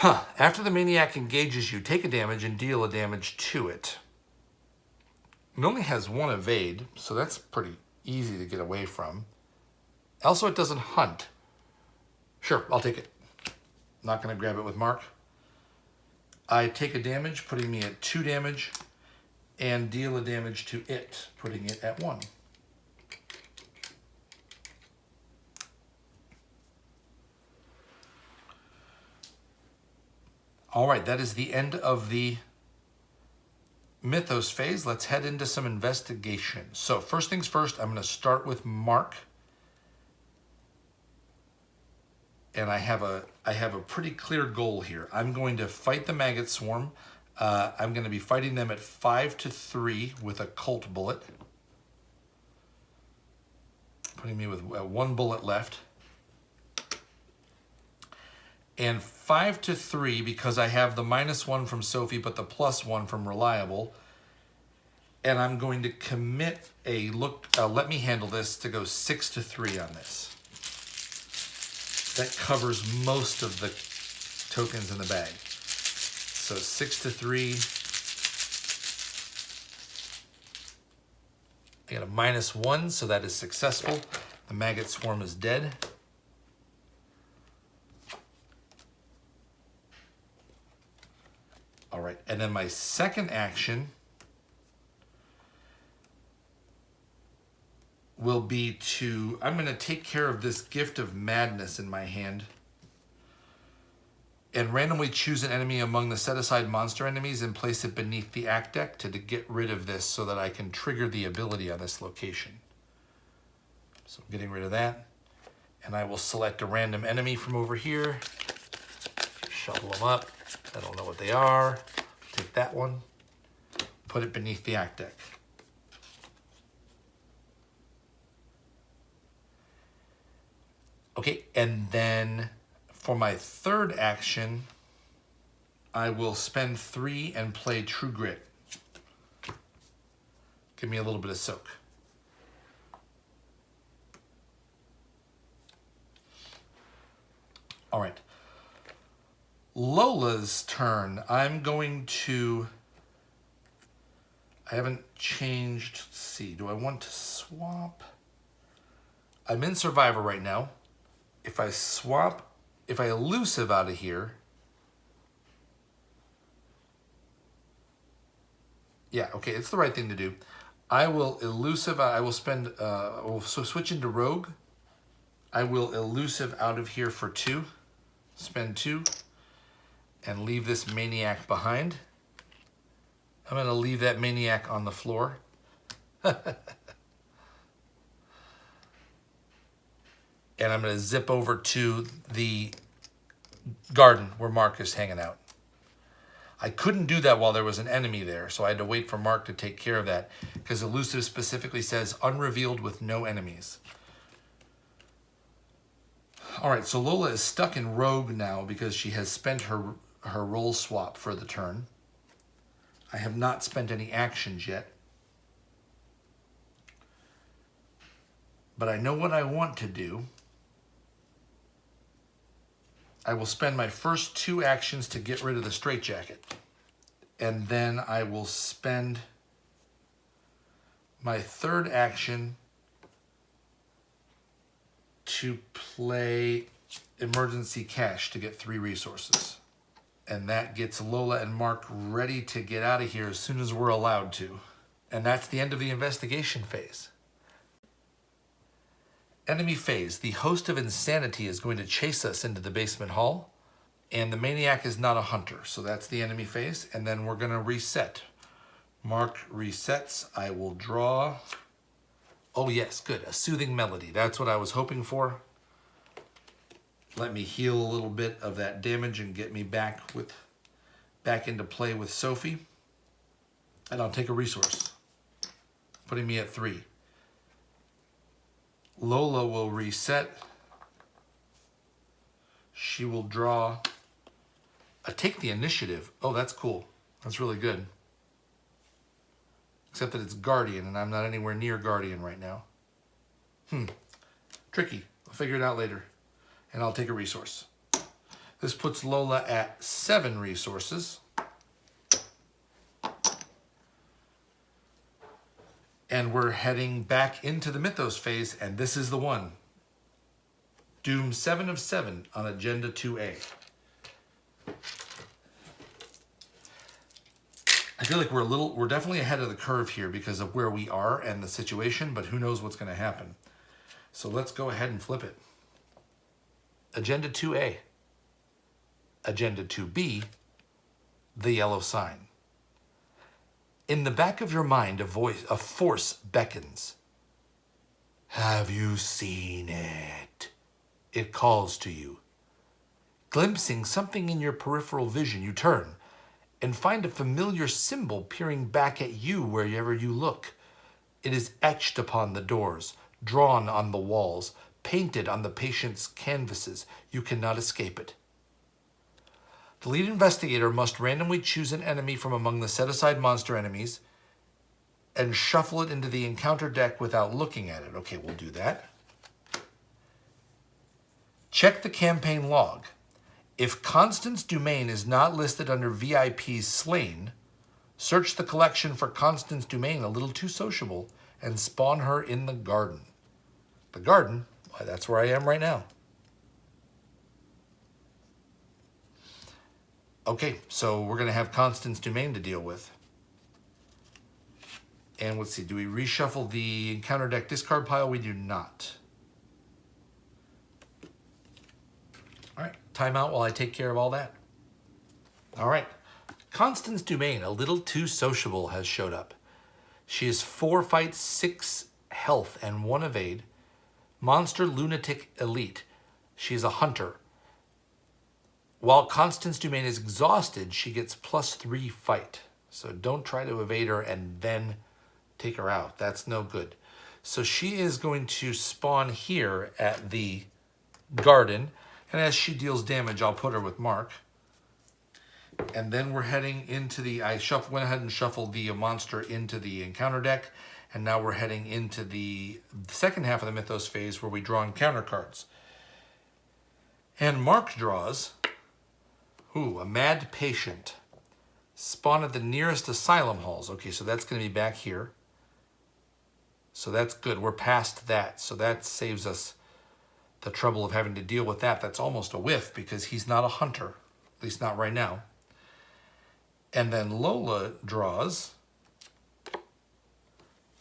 After the maniac engages you, take a damage and deal a damage to it. It only has 1 evade, so that's pretty easy to get away from. Also, it doesn't hunt. Sure, I'll take it. Not going to grab it with Mark. I take a damage, putting me at 2 damage, and deal a damage to it, putting it at 1. All right, that is the end of the Mythos phase. Let's head into some investigation. So first things first, I'm going to start with Mark. And I have a pretty clear goal here. I'm going to fight the maggot swarm. I'm going to be fighting them at 5-3 with a Colt bullet. Putting me with 1 bullet left. And 5-3 because I have the -1 from Sophie, but the +1 from Reliable. And I'm going to commit a let me handle this, to go 6-3 on this. That covers most of the tokens in the bag. So 6-3. I got a -1, so that is successful. The maggot swarm is dead. All right, and then my second action will be I'm going to take care of this Gift of Madness in my hand and randomly choose an enemy among the set-aside monster enemies and place it beneath the act deck to get rid of this so that I can trigger the ability on this location. So I'm getting rid of that. And I will select a random enemy from over here, shuffle them up. I don't know what they are. Take that one, put it beneath the act deck. Okay, and then for my third action, I will spend 3 and play True Grit. Give me a little bit of soak. All right. Lola's turn. I'm going to... I haven't changed... Let's see. Do I want to swap? I'm in Survivor right now. If I swap... If I elusive out of here... Yeah, okay. It's the right thing to do. I will elusive... I will spend... We'll switch into Rogue. I will elusive out of here for 2. Spend 2. And leave this maniac behind. I'm going to leave that maniac on the floor. And I'm going to zip over to the garden where Mark is hanging out. I couldn't do that while there was an enemy there, so I had to wait for Mark to take care of that, because elusive specifically says unrevealed with no enemies. All right, so Lola is stuck in Rogue now because she has spent her role swap for the turn. I have not spent any actions yet. But I know what I want to do. I will spend my first 2 actions to get rid of the straitjacket. And then I will spend my third action to play Emergency Cash to get 3 resources. And that gets Lola and Mark ready to get out of here as soon as we're allowed to. And that's the end of the investigation phase. Enemy phase. The host of insanity is going to chase us into the basement hall. And the maniac is not a hunter. So that's the enemy phase. And then we're going to reset. Mark resets. I will draw. Oh yes, good. A soothing melody. That's what I was hoping for. Let me heal a little bit of that damage and get me back into play with Sophie. And I'll take a resource, putting me at 3. Lola will reset. She will draw. Take the initiative. Oh, that's cool. That's really good. Except that it's Guardian, and I'm not anywhere near Guardian right now. Tricky. I'll figure it out later. And I'll take a resource. This puts Lola at 7 resources. And we're heading back into the Mythos phase, and this is the one. Doom 7 of 7 on Agenda 2A. I feel like we're definitely ahead of the curve here because of where we are and the situation, but who knows what's going to happen. So let's go ahead and flip it. Agenda 2A. Agenda 2B, the yellow sign. In the back of your mind, a force beckons. Have you seen it? It calls to you. Glimpsing something in your peripheral vision, you turn and find a familiar symbol peering back at you wherever you look. It is etched upon the doors, drawn on the walls, painted on the patient's canvases. You cannot escape it. The lead investigator must randomly choose an enemy from among the set-aside monster enemies and shuffle it into the encounter deck without looking at it. Okay, we'll do that. Check the campaign log. If Constance Dumaine is not listed under VIP's slain, search the collection for Constance Dumaine, a little too sociable, and spawn her in the garden. The garden? Why, that's where I am right now. Okay, so we're going to have Constance Dumaine to deal with. And let's see, do we reshuffle the encounter deck discard pile? We do not. All right, timeout while I take care of all that. All right, Constance Dumaine, a little too sociable, has showed up. She is 4 fight, 6 health, and 1 evade. Monster Lunatic Elite. She is a hunter. While Constance Dumaine is exhausted, she gets +3 fight. So don't try to evade her and then take her out. That's no good. So she is going to spawn here at the garden. And as she deals damage, I'll put her with Mark. And then we're heading into the... I went ahead and shuffled the monster into the encounter deck. And now we're heading into the second half of the Mythos phase where we draw encounter cards. And Mark draws... a mad patient. Spawn at the nearest asylum halls. Okay, so that's going to be back here. So that's good. We're past that. So that saves us the trouble of having to deal with that. That's almost a whiff because he's not a hunter. At least not right now. And then Lola draws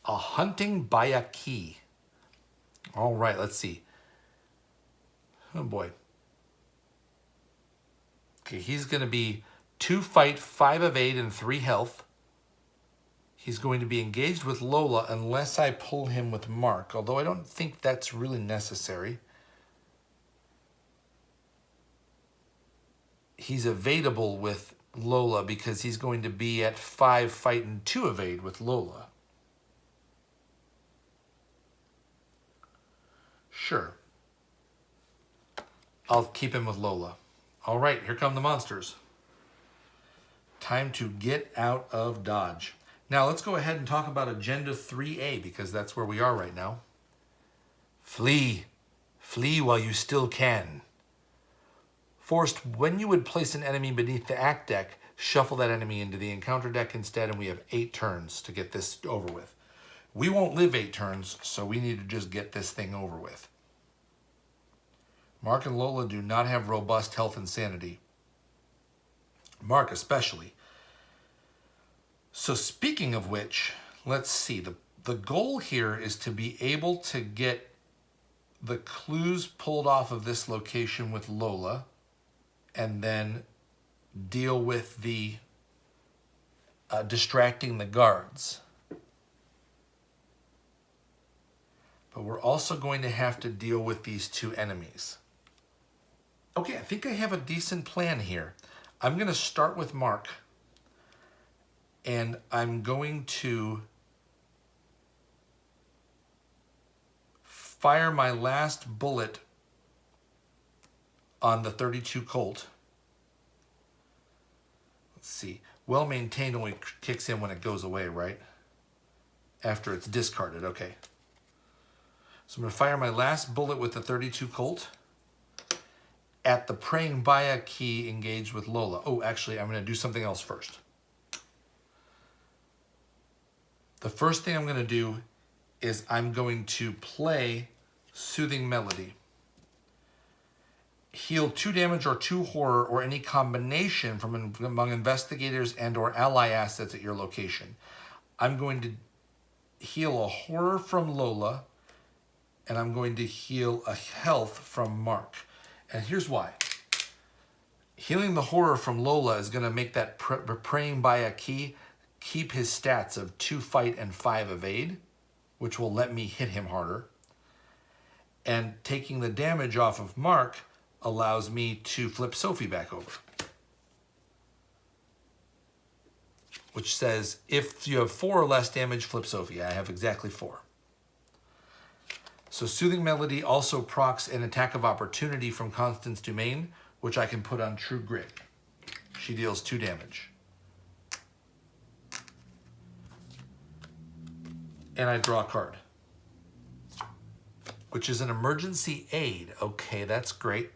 a hunting by a key. All right, let's see. Oh boy. Okay, he's going to be 2 fight, 5 evade, and 3 health. He's going to be engaged with Lola unless I pull him with Mark, although I don't think that's really necessary. He's evadable with Lola because he's going to be at 5 fight and 2 evade with Lola. Sure. I'll keep him with Lola. All right, here come the monsters. Time to get out of Dodge. Now let's go ahead and talk about Agenda 3A because that's where we are right now. Flee. Flee while you still can. Forced, when you would place an enemy beneath the act deck, shuffle that enemy into the encounter deck instead, and we have 8 turns to get this over with. We won't live 8 turns, so we need to just get this thing over with. Mark and Lola do not have robust health and sanity. Mark especially. So speaking of which, let's see. The goal here is to be able to get the clues pulled off of this location with Lola, and then deal with the distracting the guards. But we're also going to have to deal with these two enemies. Okay, I think I have a decent plan here. I'm going to start with Mark, and I'm going to fire my last bullet on the 32 Colt. Let's see. Well maintained only kicks in when it goes away, right? After it's discarded, okay. So I'm going to fire my last bullet with the 32 Colt at the praying Baya key engaged with Lola. Oh, actually, I'm going to do something else first. The first thing I'm going to do is I'm going to play Soothing Melody. Heal 2 damage or 2 horror or any combination from among investigators and or ally assets at your location. I'm going to heal a horror from Lola, and I'm going to heal a health from Mark. And here's why. Healing the horror from Lola is going to make that praying Baya key keep his stats of 2 fight and 5 evade, which will let me hit him harder. And taking the damage off of Mark allows me to flip Sophie back over, which says if you have 4 or less damage, flip Sophie. I have exactly 4. So Soothing Melody also procs an attack of opportunity from Constance Dumaine, which I can put on True Grit. She deals 2 damage. And I draw a card, which is an emergency aid. Okay, that's great.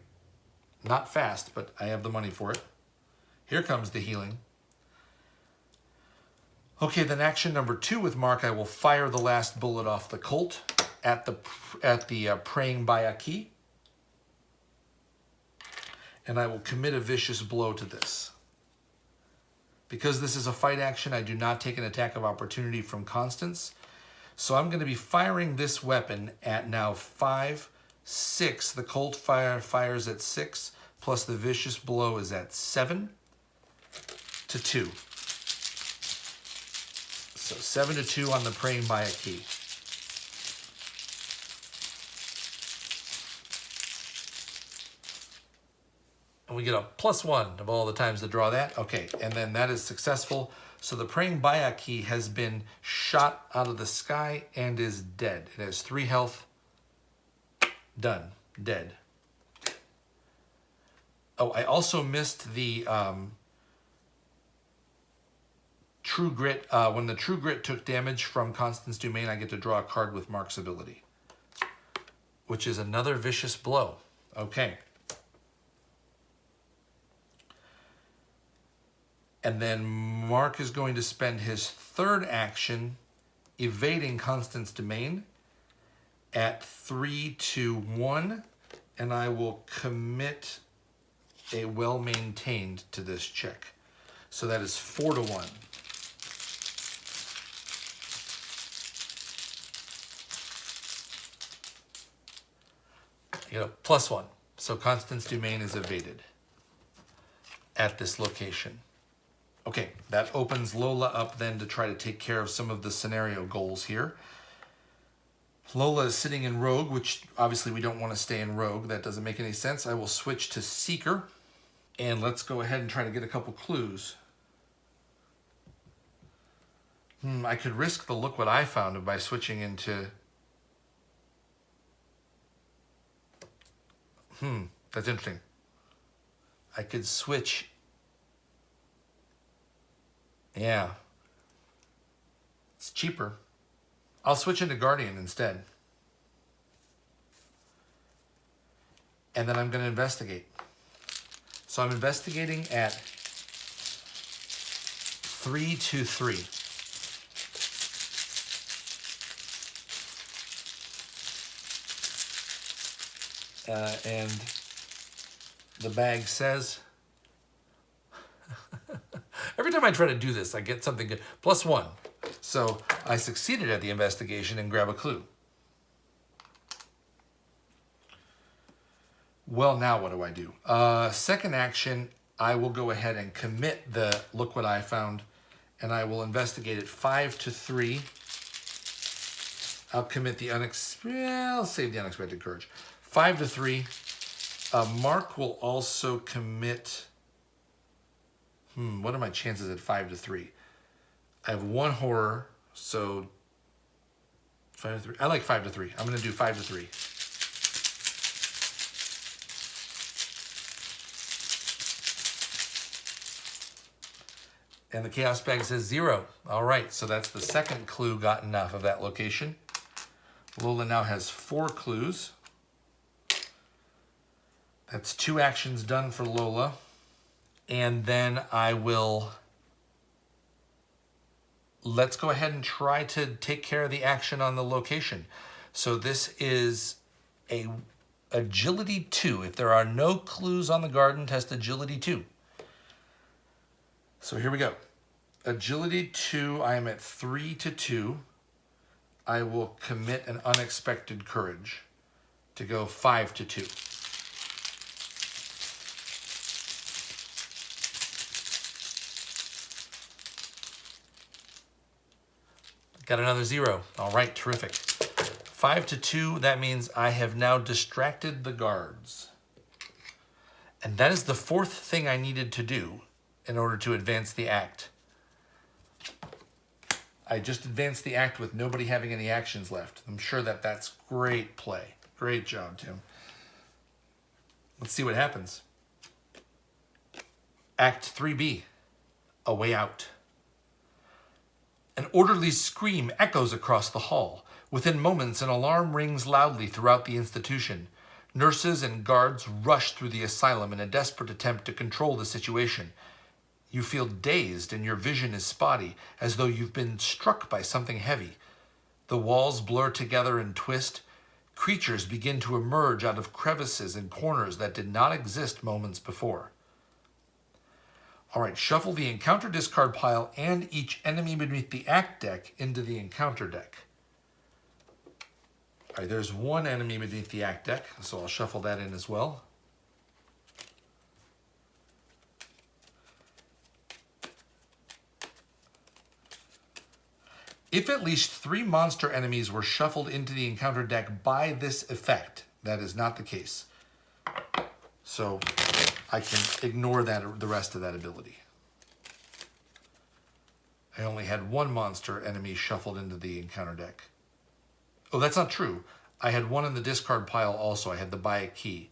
Not fast, but I have the money for it. Here comes the healing. Okay, then action number 2 with Mark, I will fire the last bullet off the Colt at the praying Baya key, and I will commit a vicious blow to this. Because this is a fight action, I do not take an attack of opportunity from Constance, so I'm going to be firing this weapon at now 5, 6. The Colt fires at 6, plus the vicious blow is at 7 to 2. So 7 to 2 on the praying Baya key. And we get a +1 of all the times to draw that. Okay, and then that is successful. So the praying Baya key has been shot out of the sky and is dead. It has 3 health. Done. Dead. Oh, I also missed the True Grit. When the True Grit took damage from Constance Dumaine, I get to draw a card with Mark's ability, which is another vicious blow. Okay. And then Mark is going to spend his 3rd action evading Constance Dumaine at 3 to 1, and I will commit a well-maintained to this check. So that is 4 to 1. You know, +1. So Constance Dumaine is evaded at this location. Okay, that opens Lola up then to try to take care of some of the scenario goals here. Lola is sitting in Rogue, which obviously we don't want to stay in Rogue. That doesn't make any sense. I will switch to Seeker, and let's go ahead and try to get a couple clues. I could risk the look what I found by switching into... that's interesting. I could switch... Yeah. It's cheaper. I'll switch into Guardian instead. And then I'm going to investigate. So I'm investigating at 3 to 3. And the bag says... Every time I try to do this, I get something good. +1. So I succeeded at the investigation and grab a clue. Well, now what do I do? Second action, I will go ahead and commit the look what I found, and I will investigate it 5 to 3. I'll commit the I'll save the unexpected courage. 5 to 3. Mark will also commit. What are my chances at 5 to 3? I have 1 horror, so 5 to 3. I like 5 to 3. I'm going to do 5 to 3. And the chaos bag says 0. All right, so that's the second clue got enough of that location. Lola now has 4 clues. That's 2 actions done for Lola. And then I will... Let's go ahead and try to take care of the action on the location. So this is a agility 2. If there are no clues on the garden, test agility 2. So here we go. Agility 2, I am at 3 to 2. I will commit an unexpected courage to go 5 to 2. Got another 0. All right, terrific. 5 to 2, that means I have now distracted the guards. And that is the 4th thing I needed to do in order to advance the act. I just advanced the act with nobody having any actions left. I'm sure that that's great play. Great job, Tim. Let's see what happens. Act 3B, A Way Out. An orderly's scream echoes across the hall. Within moments, an alarm rings loudly throughout the institution. Nurses and guards rush through the asylum in a desperate attempt to control the situation. You feel dazed and your vision is spotty, as though you've been struck by something heavy. The walls blur together and twist. Creatures begin to emerge out of crevices and corners that did not exist moments before. All right, shuffle the encounter discard pile and each enemy beneath the act deck into the encounter deck. All right, there's 1 enemy beneath the act deck, so I'll shuffle that in as well. If at least 3 monster enemies were shuffled into the encounter deck by this effect, that is not the case. So I can ignore that, the rest of that ability. I only had 1 monster enemy shuffled into the encounter deck. Oh, that's not true. I had 1 in the discard pile also. I had the buy a key.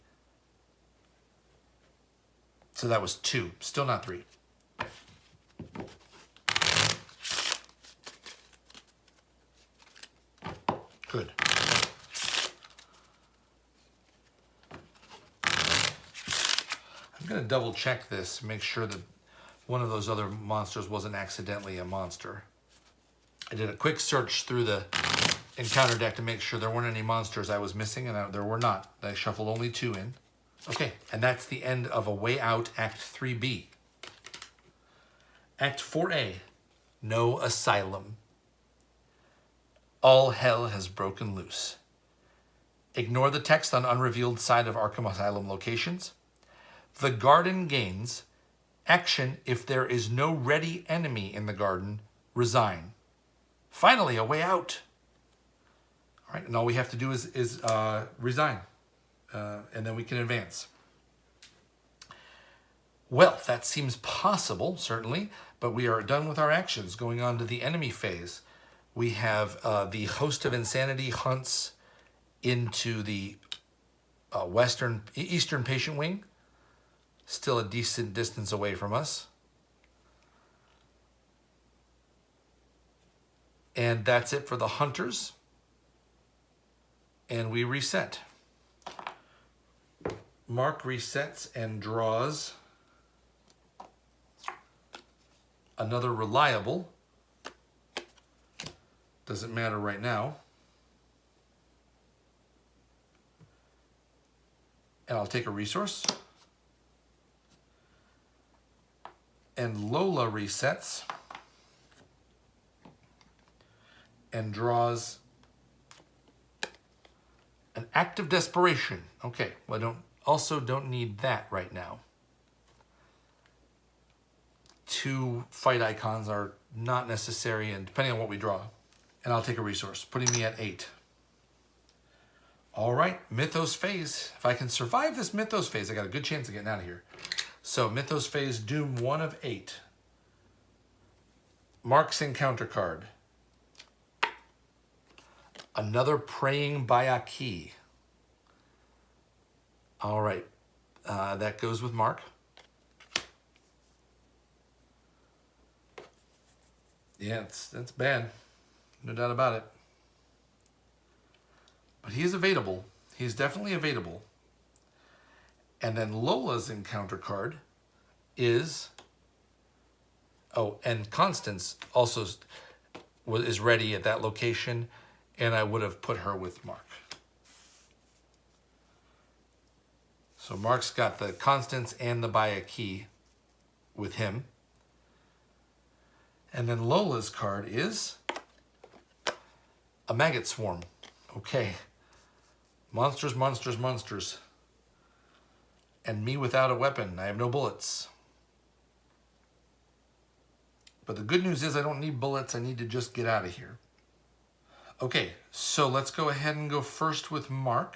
So that was 2, still not 3. Good. I'm going to double check this, make sure that one of those other monsters wasn't accidentally a monster. I did a quick search through the encounter deck to make sure there weren't any monsters I was missing, and there were not. I shuffled only 2 in. Okay, and that's the end of A Way Out, Act 3B. Act 4A, No Asylum. All hell has broken loose. Ignore the text on unrevealed side of Arkham Asylum locations. The garden gains. Action if there is no ready enemy in the garden. Resign. Finally, a way out. All right, and all we have to do is resign. And then we can advance. Well, that seems possible, certainly, but we are done with our actions. Going on to the enemy phase. We have the Host of Insanity hunts into the Eastern Patient Wing. Still a decent distance away from us. And that's it for the hunters. And we reset. Mark resets and draws another reliable. Doesn't matter right now. And I'll take a resource. And Lola resets and draws an act of desperation. Okay, well, Also don't need that right now. 2 fight icons are not necessary, and depending on what we draw. And I'll take a resource, putting me at 8. All right, Mythos phase. If I can survive this Mythos phase, I got a good chance of getting out of here. So Mythos phase, Doom 1 of 8. Mark's encounter card. Another Praying by a Key. All right, that goes with Mark. Yeah, that's bad. No doubt about it. But he is evadable. He's definitely evadable. And then Lola's encounter card is... Oh, and Constance also is ready at that location, and I would have put her with Mark. So Mark's got the Constance and the Buy a Key with him. And then Lola's card is a Maggot Swarm. Okay. Monsters, monsters, monsters. And me without a weapon. I have no bullets. But the good news is I don't need bullets. I need to just get out of here. Okay, so let's go ahead and go first with Mark.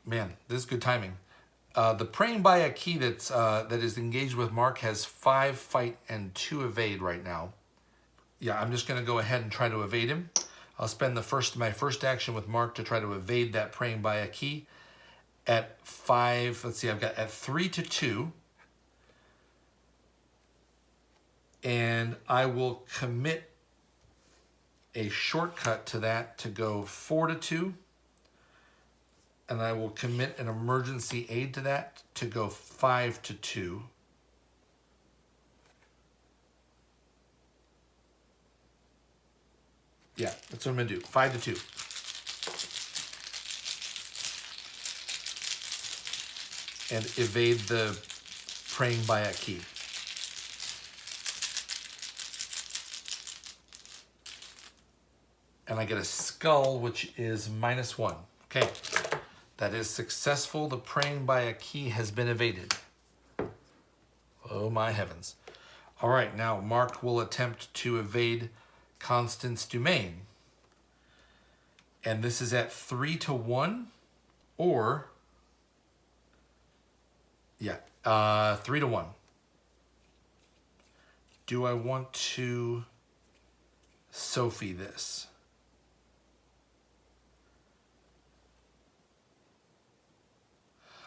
Man, this is good timing. The Praying by a Key that is engaged with Mark has 5 fight and 2 evade right now. Yeah, I'm just going to go ahead and try to evade him. I'll spend my first action with Mark to try to evade that Praying by a Key. At 5, let's see, I've got at 3 to 2. And I will commit a shortcut to that to go 4 to 2. And I will commit an emergency aid to that to go 5 to 2. Yeah, that's what I'm going to do. 5 to 2. And evade the Praying by a Key. And I get a skull, which is -1. Okay, that is successful. The Praying by a Key has been evaded. Oh my heavens. All right, now Mark will attempt to evade Constance Dumaine. And this is at 3 to 1 or, yeah, 3 to 1. Do I want to Sophie this?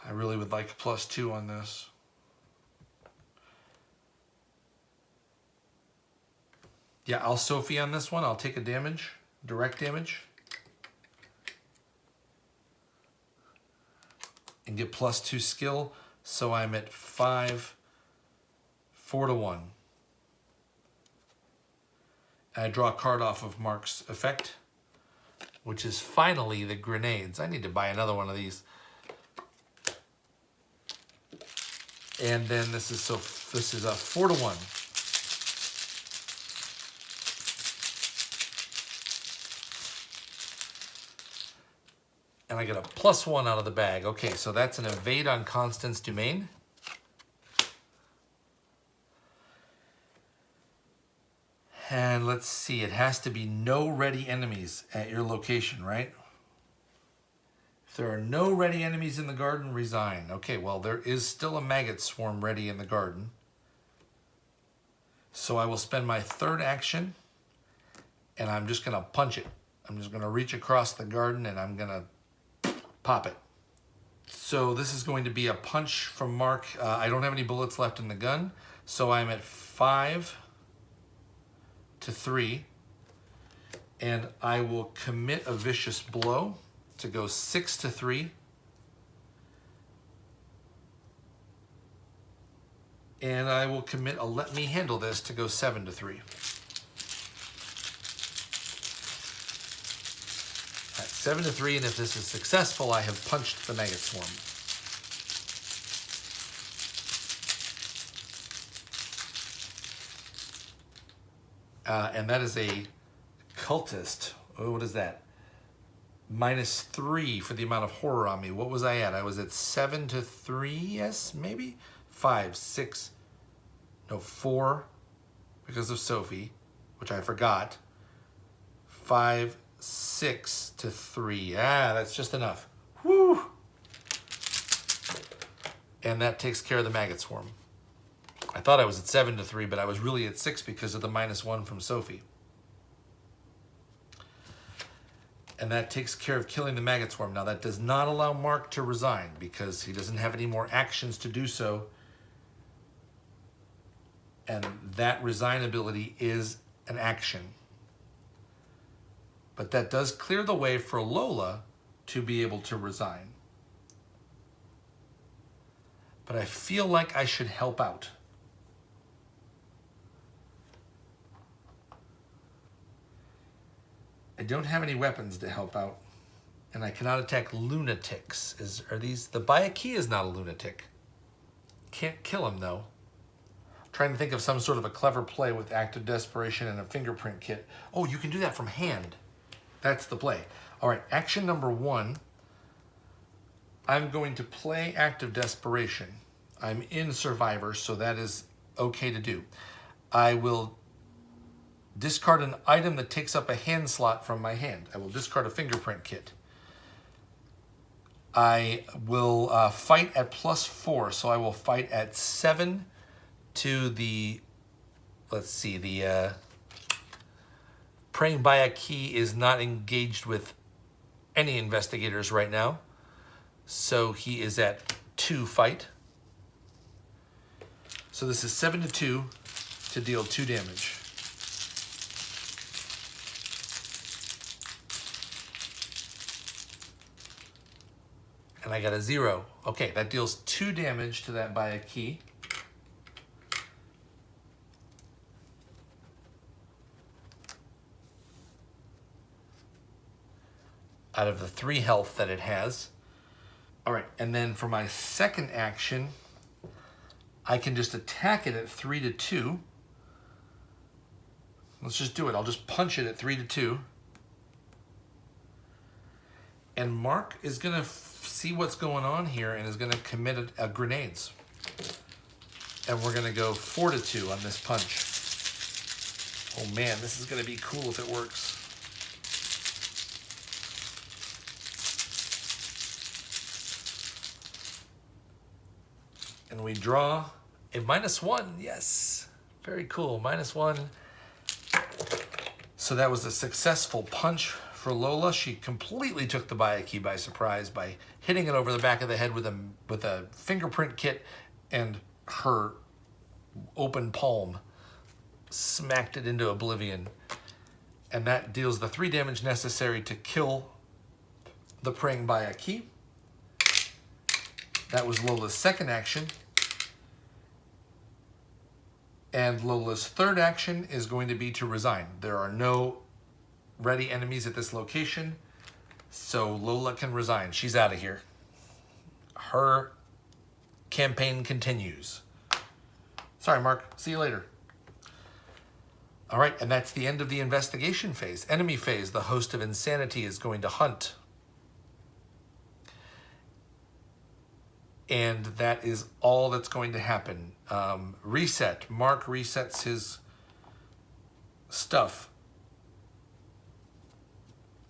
I really would like +2 on this. Yeah, I'll Sophie on this one. I'll take a damage, direct damage. And get +2 skill. So I'm at 5, 4 to 1. And I draw a card off of Mark's effect, which is finally the grenades. I need to buy another one of these. And then this is a 4 to 1. And I get a +1 out of the bag. Okay, so that's an evade on Constance Dumaine. And let's see, it has to be no ready enemies at your location, right? If there are no ready enemies in the garden, resign. Okay, well, there is still a Maggot Swarm ready in the garden. So I will spend my third action, and I'm just going to punch it. I'm just going to reach across the garden, and I'm going to pop it. So this is going to be a punch from Mark. I don't have any bullets left in the gun, so I'm at 5 to 3, and I will commit a vicious blow to go 6 to 3, and I will commit a let me handle this to go 7 to 3. At 7 to 3, and if this is successful, I have punched the Maggot Swarm. And that is a cultist. Oh, what is that? -3 for the amount of horror on me. What was I at? I was at 7 to 3, yes, maybe? 5, 6, no, 4 because of Sophie, which I forgot. 5, 6 to 3. That's just enough. Woo! And that takes care of the maggot swarm. I thought I was at 7 to 3, but I was really at 6 because of the -1 from Sophie. And that takes care of killing the maggot swarm. Now that does not allow Mark to resign because he doesn't have any more actions to do so. And that resign ability is an action. But that does clear the way for Lola to be able to resign. But I feel like I should help out. I don't have any weapons to help out, and I cannot attack lunatics. Are these? The Bayaki is not a lunatic. Can't kill him though. I'm trying to think of some sort of a clever play with Act of Desperation and a fingerprint kit. Oh, you can do that from hand. That's the play. All right, action number 1. I'm going to play Act of Desperation. I'm in Survivor, so that is okay to do. I will discard an item that takes up a hand slot from my hand. I will discard a fingerprint kit. I will fight at +4, so I will fight at 7 to the, let's see, the Praying Bayaki is not engaged with any investigators right now, so he is at 2 fight. So this is 7 to 2 to deal 2 damage. And I got a 0. Okay, that deals 2 damage to that Bayaki. Out of the 3 health that it has. All right, and then for my second action, I can just attack it at 3 to 2. Let's just do it. I'll just punch it at 3 to 2. And Mark is going to see what's going on here and is going to commit a grenades. And we're going to go 4 to 2 on this punch. Oh man, this is going to be cool if it works. And we draw a -1. Yes, very cool. -1. So that was a successful punch for Lola. She completely took the Bayaki by surprise by hitting it over the back of the head with a fingerprint kit, and her open palm smacked it into oblivion. And that deals the 3 damage necessary to kill the Praying Bayaki. That was Lola's second action. And Lola's third action is going to be to resign. There are no ready enemies at this location, so Lola can resign. She's out of here. Her campaign continues. Sorry, Mark. See you later. All right, and that's the end of the investigation phase. Enemy phase, the host of insanity is going to hunt. And that is all that's going to happen. Reset. Mark resets his stuff.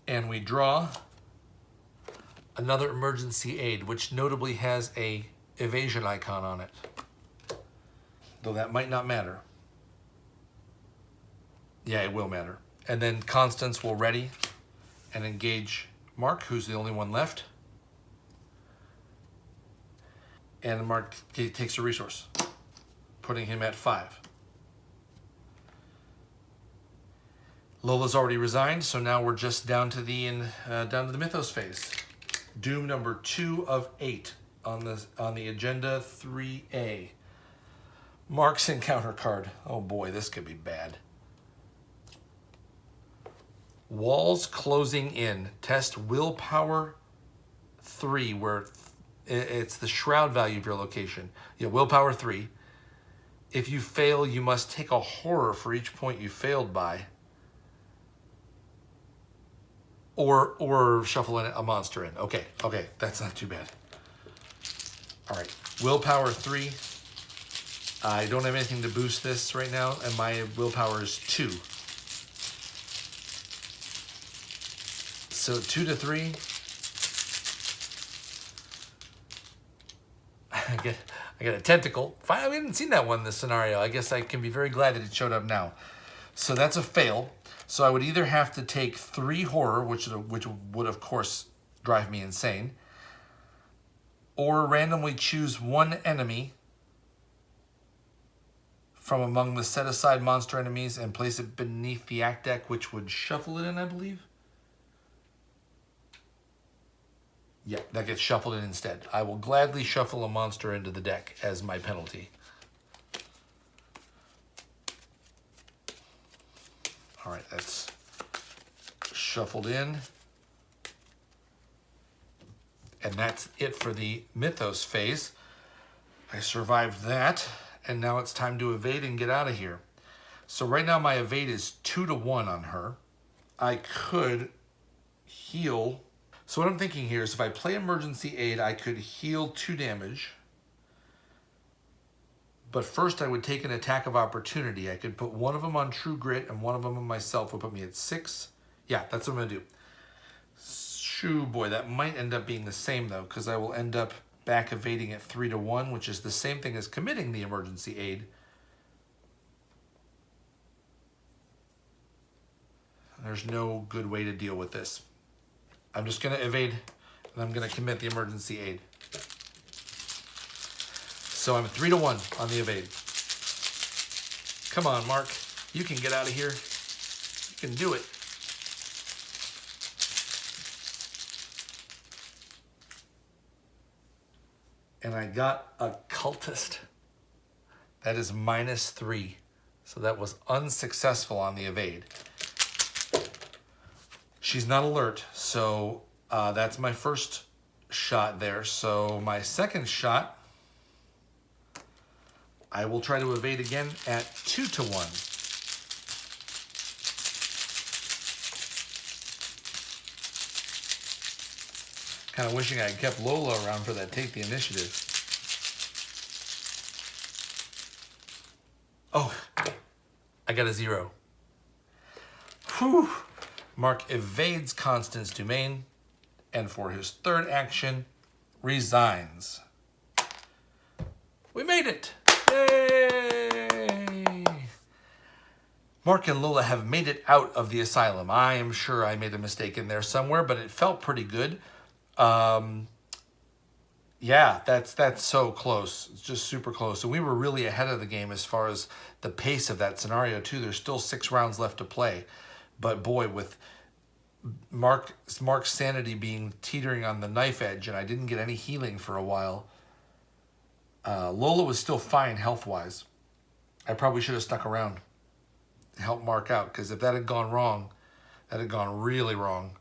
And we draw another emergency aid, which notably has a evasion icon on it. Though that might not matter. Yeah, it will matter. And then Constance will ready and engage Mark, who's the only one left. And Mark takes a resource, putting him at 5. Lola's already resigned, so now we're just down to the mythos phase. Doom number 2 of 8 on the agenda 3A. Mark's encounter card. Oh boy, this could be bad. Walls closing in. Test willpower 3, where it's the shroud value of your location. Yeah, willpower 3. If you fail, you must take a horror for each point you failed by. Or shuffle a monster in. Okay, that's not too bad. All right, willpower 3. I don't have anything to boost this right now, and my willpower is 2. So 2 to 3. I get a tentacle. Finally, we hadn't seen that one in this scenario. I guess I can be very glad that it showed up now. So that's a fail. So I would either have to take 3 horror, which would of course drive me insane, or randomly choose 1 enemy from among the set-aside monster enemies and place it beneath the act deck, which would shuffle it in, I believe. Yeah, that gets shuffled in instead. I will gladly shuffle a monster into the deck as my penalty. All right, that's shuffled in. And that's it for the Mythos phase. I survived that, and now it's time to evade and get out of here. So right now my evade is 2 to 1 on her. I could heal. So what I'm thinking here is if I play emergency aid, I could heal 2 damage. But first I would take an attack of opportunity. I could put one of them on True Grit and one of them on myself would put me at 6. Yeah, that's what I'm gonna do. Shoo boy, that might end up being the same though, because I will end up back evading at 3 to 1, which is the same thing as committing the emergency aid. There's no good way to deal with this. I'm just gonna evade and I'm gonna commit the emergency aid. So I'm 3 to 1 on the evade. Come on, Mark. You can get out of here. You can do it. And I got a cultist. That is -3. So that was unsuccessful on the evade. She's not alert, so that's my first shot there. So my second shot, I will try to evade again at 2 to 1. Kind of wishing I had kept Lola around for that take the initiative. Oh, I got a 0. Whew. Mark evades Constance Dumaine, and for his third action, resigns. We made it! Yay! Mark and Lola have made it out of the asylum. I am sure I made a mistake in there somewhere, but it felt pretty good. Yeah, that's so close. It's just super close. And we were really ahead of the game as far as the pace of that scenario too. There's still 6 rounds left to play. But boy, with Mark's sanity being teetering on the knife edge and I didn't get any healing for a while, Lola was still fine health-wise. I probably should have stuck around to help Mark out, because if that had gone wrong, that had gone really wrong,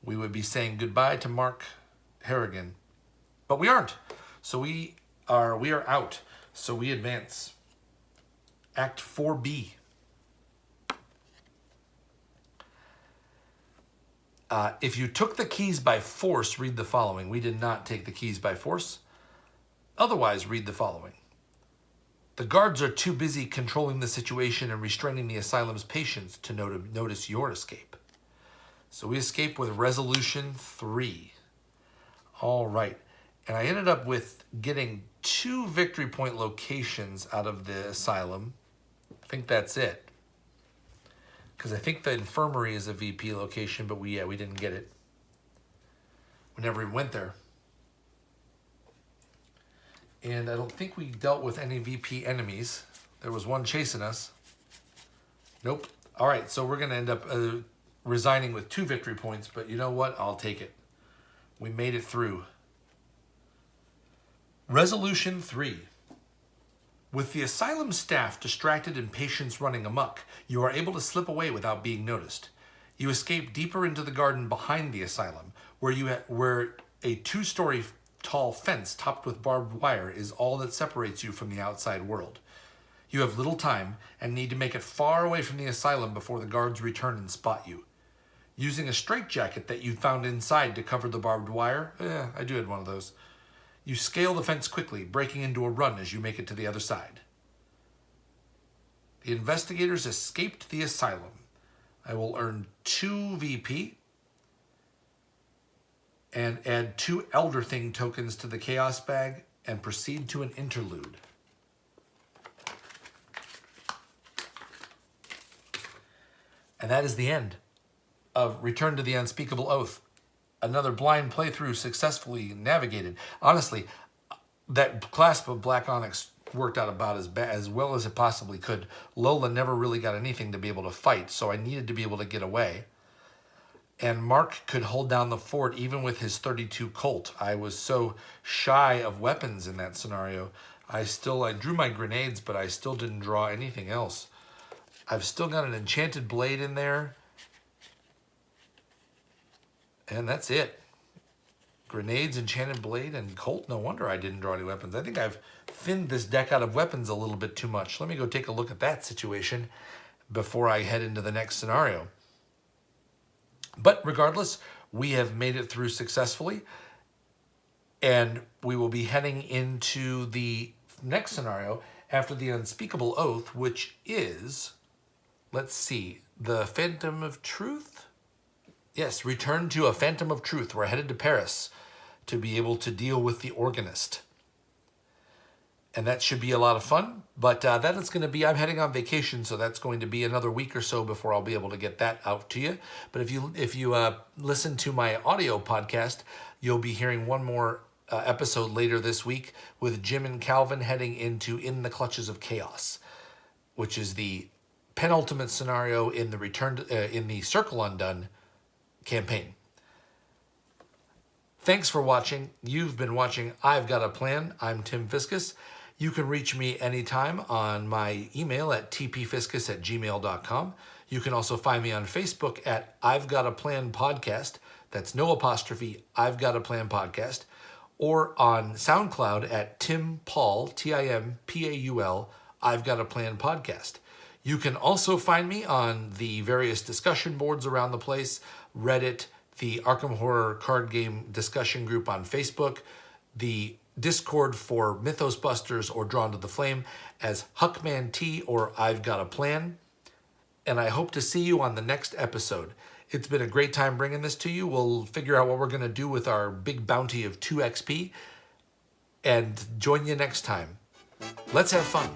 we would be saying goodbye to Mark Harrigan. But we aren't. So we are out. So we advance. Act 4B. If you took the keys by force, read the following. We did not take the keys by force. Otherwise, read the following. The guards are too busy controlling the situation and restraining the asylum's patients to notice your escape. So we escape with resolution 3. All right. And I ended up with getting 2 victory point locations out of the asylum. I think that's it. Because I think the infirmary is a VP location, but we didn't get it. We never even went there. And I don't think we dealt with any VP enemies. There was one chasing us. Nope. All right, so we're going to end up resigning with 2 victory points, but you know what? I'll take it. We made it through. Resolution 3. With the asylum staff distracted and patients running amok, you are able to slip away without being noticed. You escape deeper into the garden behind the asylum, where a 2-story tall fence topped with barbed wire is all that separates you from the outside world. You have little time and need to make it far away from the asylum before the guards return and spot you. using a straitjacket that you found inside to cover the barbed wire. I do have one of those. You scale the fence quickly, breaking into a run as you make it to the other side. The investigators escaped the asylum. I will earn 2 VP and add 2 Elder Thing tokens to the Chaos bag and proceed to an interlude. And that is the end of Return to the Unspeakable Oath. Another blind playthrough successfully navigated. Honestly, that clasp of Black Onyx worked out about as well as it possibly could. Lola never really got anything to be able to fight, so I needed to be able to get away. And Mark could hold down the fort even with his 32 Colt. I was so shy of weapons in that scenario. I drew my grenades, but I still didn't draw anything else. I've still got an enchanted blade in there. And that's it. Grenades, enchanted blade, and Colt. No wonder I didn't draw any weapons. I think I've thinned this deck out of weapons a little bit too much. Let me go take a look at that situation before I head into the next scenario. But regardless, we have made it through successfully. And we will be heading into the next scenario after the Unspeakable Oath, which is, let's see, the Phantom of Truth? Yes, Return to a Phantom of Truth. We're headed to Paris to be able to deal with the organist. And that should be a lot of fun. But that is going to be, I'm heading on vacation, so that's going to be another week or so before I'll be able to get that out to you. But if you listen to my audio podcast, you'll be hearing one more episode later this week with Jim and Calvin heading into In the Clutches of Chaos, which is the penultimate scenario in the in the Circle Undone campaign. Thanks for watching. You've been watching I've Got a Plan. I'm Tim Fiscus. You can reach me anytime on my email at tpfiscus@gmail.com. You can also find me on Facebook at I've Got a Plan Podcast. That's no apostrophe, I've Got a Plan Podcast. Or on SoundCloud at Tim Paul, Timpaul, I've Got a Plan Podcast. You can also find me on the various discussion boards around the place, Reddit, the Arkham Horror card game discussion group on Facebook, the Discord for Mythos Busters or Drawn to the Flame as Huckman T or I've Got a Plan. And I hope to see you on the next episode. It's been a great time bringing this to you. We'll figure out what we're going to do with our big bounty of 2 XP and join you next time. Let's have fun.